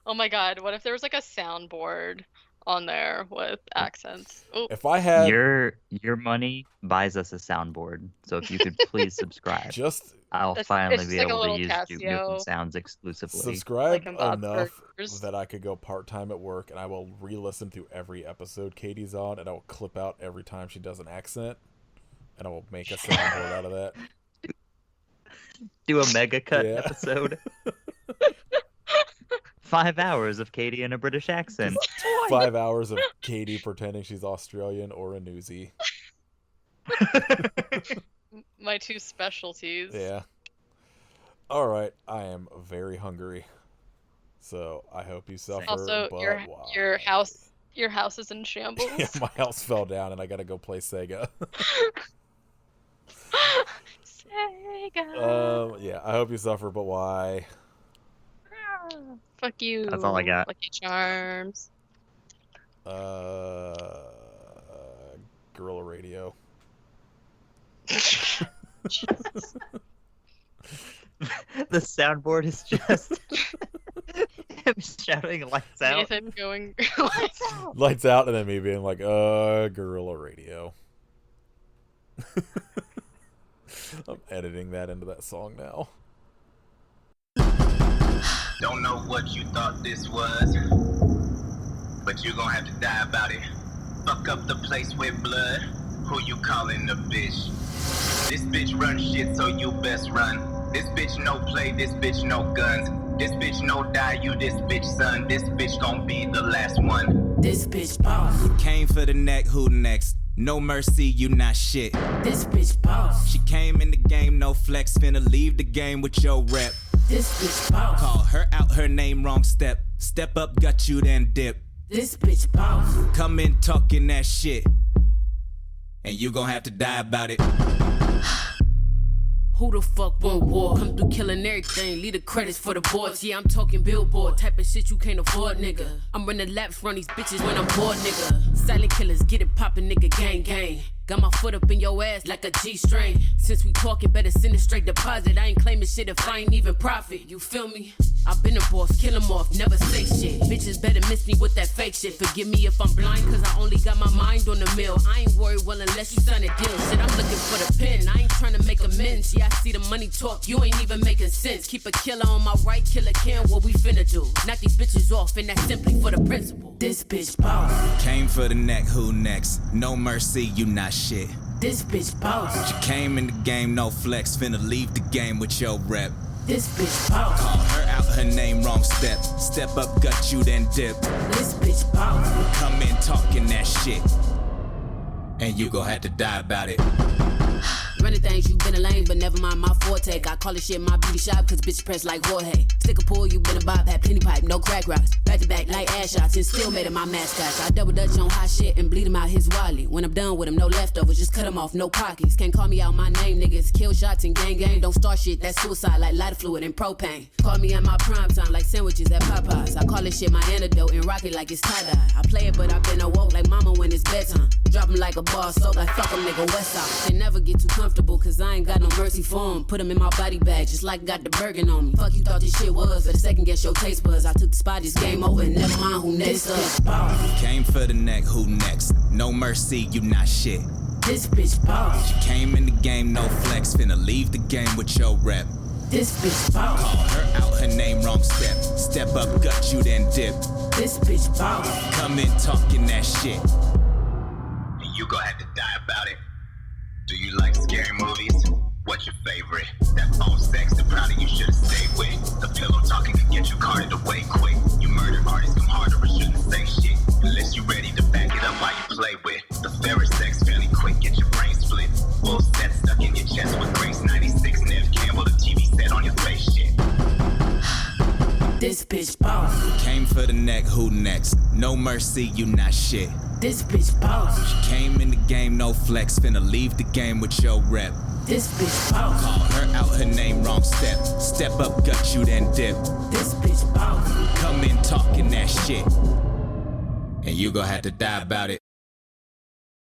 Oh my god, what if there was like a soundboard on there with accents? Ooh. If I had your money buys us a soundboard, so if you could please subscribe, I'll finally be like able to use Duke Nukem Casio. sounds exclusively. Subscribe Like enough burgers. that I could go part-time at work, and I will re-listen to every episode Katie's on, and I will clip out every time she does an accent, and I will make a soundboard out of that. Do a mega cut Yeah. episode. 5 hours of Katie in a British accent. 5 hours of Katie pretending she's Australian or a newsie. My two specialties. Yeah. All right, I am very hungry, so I hope you suffer. Also, but your house is in shambles. Yeah, my house fell down, and I gotta go play Sega. Sega. Yeah, I hope you suffer, but why? Fuck you. That's all I got. Lucky Charms. Guerrilla Radio. Jesus. The soundboard is just him shouting lights out. Nathan going lights out. Lights out, and then me being like, Guerrilla Radio. I'm editing that into that song now. Don't know what you thought this was, but you're gonna have to die about it. Fuck up the place with blood. Who you calling a bitch? This bitch run shit, so you best run. This bitch no play, this bitch no guns. This bitch no die, you this bitch son. This bitch gon' be the last one. This bitch boss. Came for the neck, who next? No mercy, you not shit. This bitch boss. She came in the game, no flex, finna leave the game with your rep. This bitch boss. Call her out, her name wrong step. Step up, got you then dip. This bitch boss. Come in talking that shit, and you gon' have to die about it. Who the fuck want war? Come through killing everything, leave the credits for the boards. Yeah, I'm talking billboard, type of shit you can't afford, nigga. I'm running laps, run these bitches when I'm bored, nigga. Silent killers, get it poppin', nigga, gang, gang. Got my foot up in your ass like a G-string. Since we talking, better send a straight deposit. I ain't claiming shit if I ain't even profit, you feel me? I've been a boss, kill 'em off, never say shit. Bitches better miss me with that fake shit. Forgive me if I'm blind, cause I only got my mind on the mill. I ain't worried, well, unless you sign a deal. Shit, I'm looking for the pen, I ain't trying to make amends. Yeah, I see the money talk, you ain't even making sense. Keep a killer on my right, killer can, what we finna do? Knock these bitches off, and that's simply for the principle. This bitch boss. Came for the neck, who next? No mercy, you not shit. This bitch boss. You came in the game, no flex, finna leave the game with your rep. This bitch boss. Call her out, her name, wrong step. Step up, gut you, then dip. This bitch boss. Come in talking that shit, and you gon' have to die about it. Running things, you been a lame, but never mind my forte. I call this shit my beauty shop, cause bitch press like Jorge. Stick a pull, you been a bob, had plenty pipe, no crack rocks. Back to back like ass shots, and still made it my mascot. I double dutch on hot shit and bleed him out his wallet. When I'm done with him, no leftovers, just cut him off, no pockets. Can't call me out my name, niggas. Kill shots and gang, don't start shit, that's suicide like lighter fluid and propane. Call me at my prime time like sandwiches at Popeyes. I call this shit my antidote and rock it like it's tie-dye. I play it, but I've been awoke like mama when it's bedtime. Drop him like a bar soap, like fuck him, nigga, West Side. Can never get too comfortable, cause I ain't got no mercy for him. Put him in my body bag, just like got the Bergen on me. Fuck you thought this shit was, better second guess your taste buds. I took the spot, this game over, and never mind who next up. Came for the neck, who next? No mercy, you not shit. This bitch boss. You came in the game, no flex, finna leave the game with your rep. This bitch boss. Call her out, her name, wrong step. Step up, gut you, then dip. This bitch boss. Come in talking that shit, And you gon' have to die about it. Do you like scary movies? What's your favorite? That phone sex, the probably you should've stayed with. The pillow talking can get you carted away quick. You murder artists come harder but shouldn't say shit. Unless you ready to back it up while you play with. The fairer sex fairly quick, get your brain split. Full set stuck in your chest with Grace 96, Neve Campbell, the TV set on your face shit. This bitch boss. came for the neck, who next? No mercy, you not shit. This bitch boss. She came in the game, no flex, finna leave the game with your rep. This bitch boss. Call her out, her name, wrong step. Step up, gut you, then dip. This bitch boss. Come in talking that shit, and you gon' have to die about it.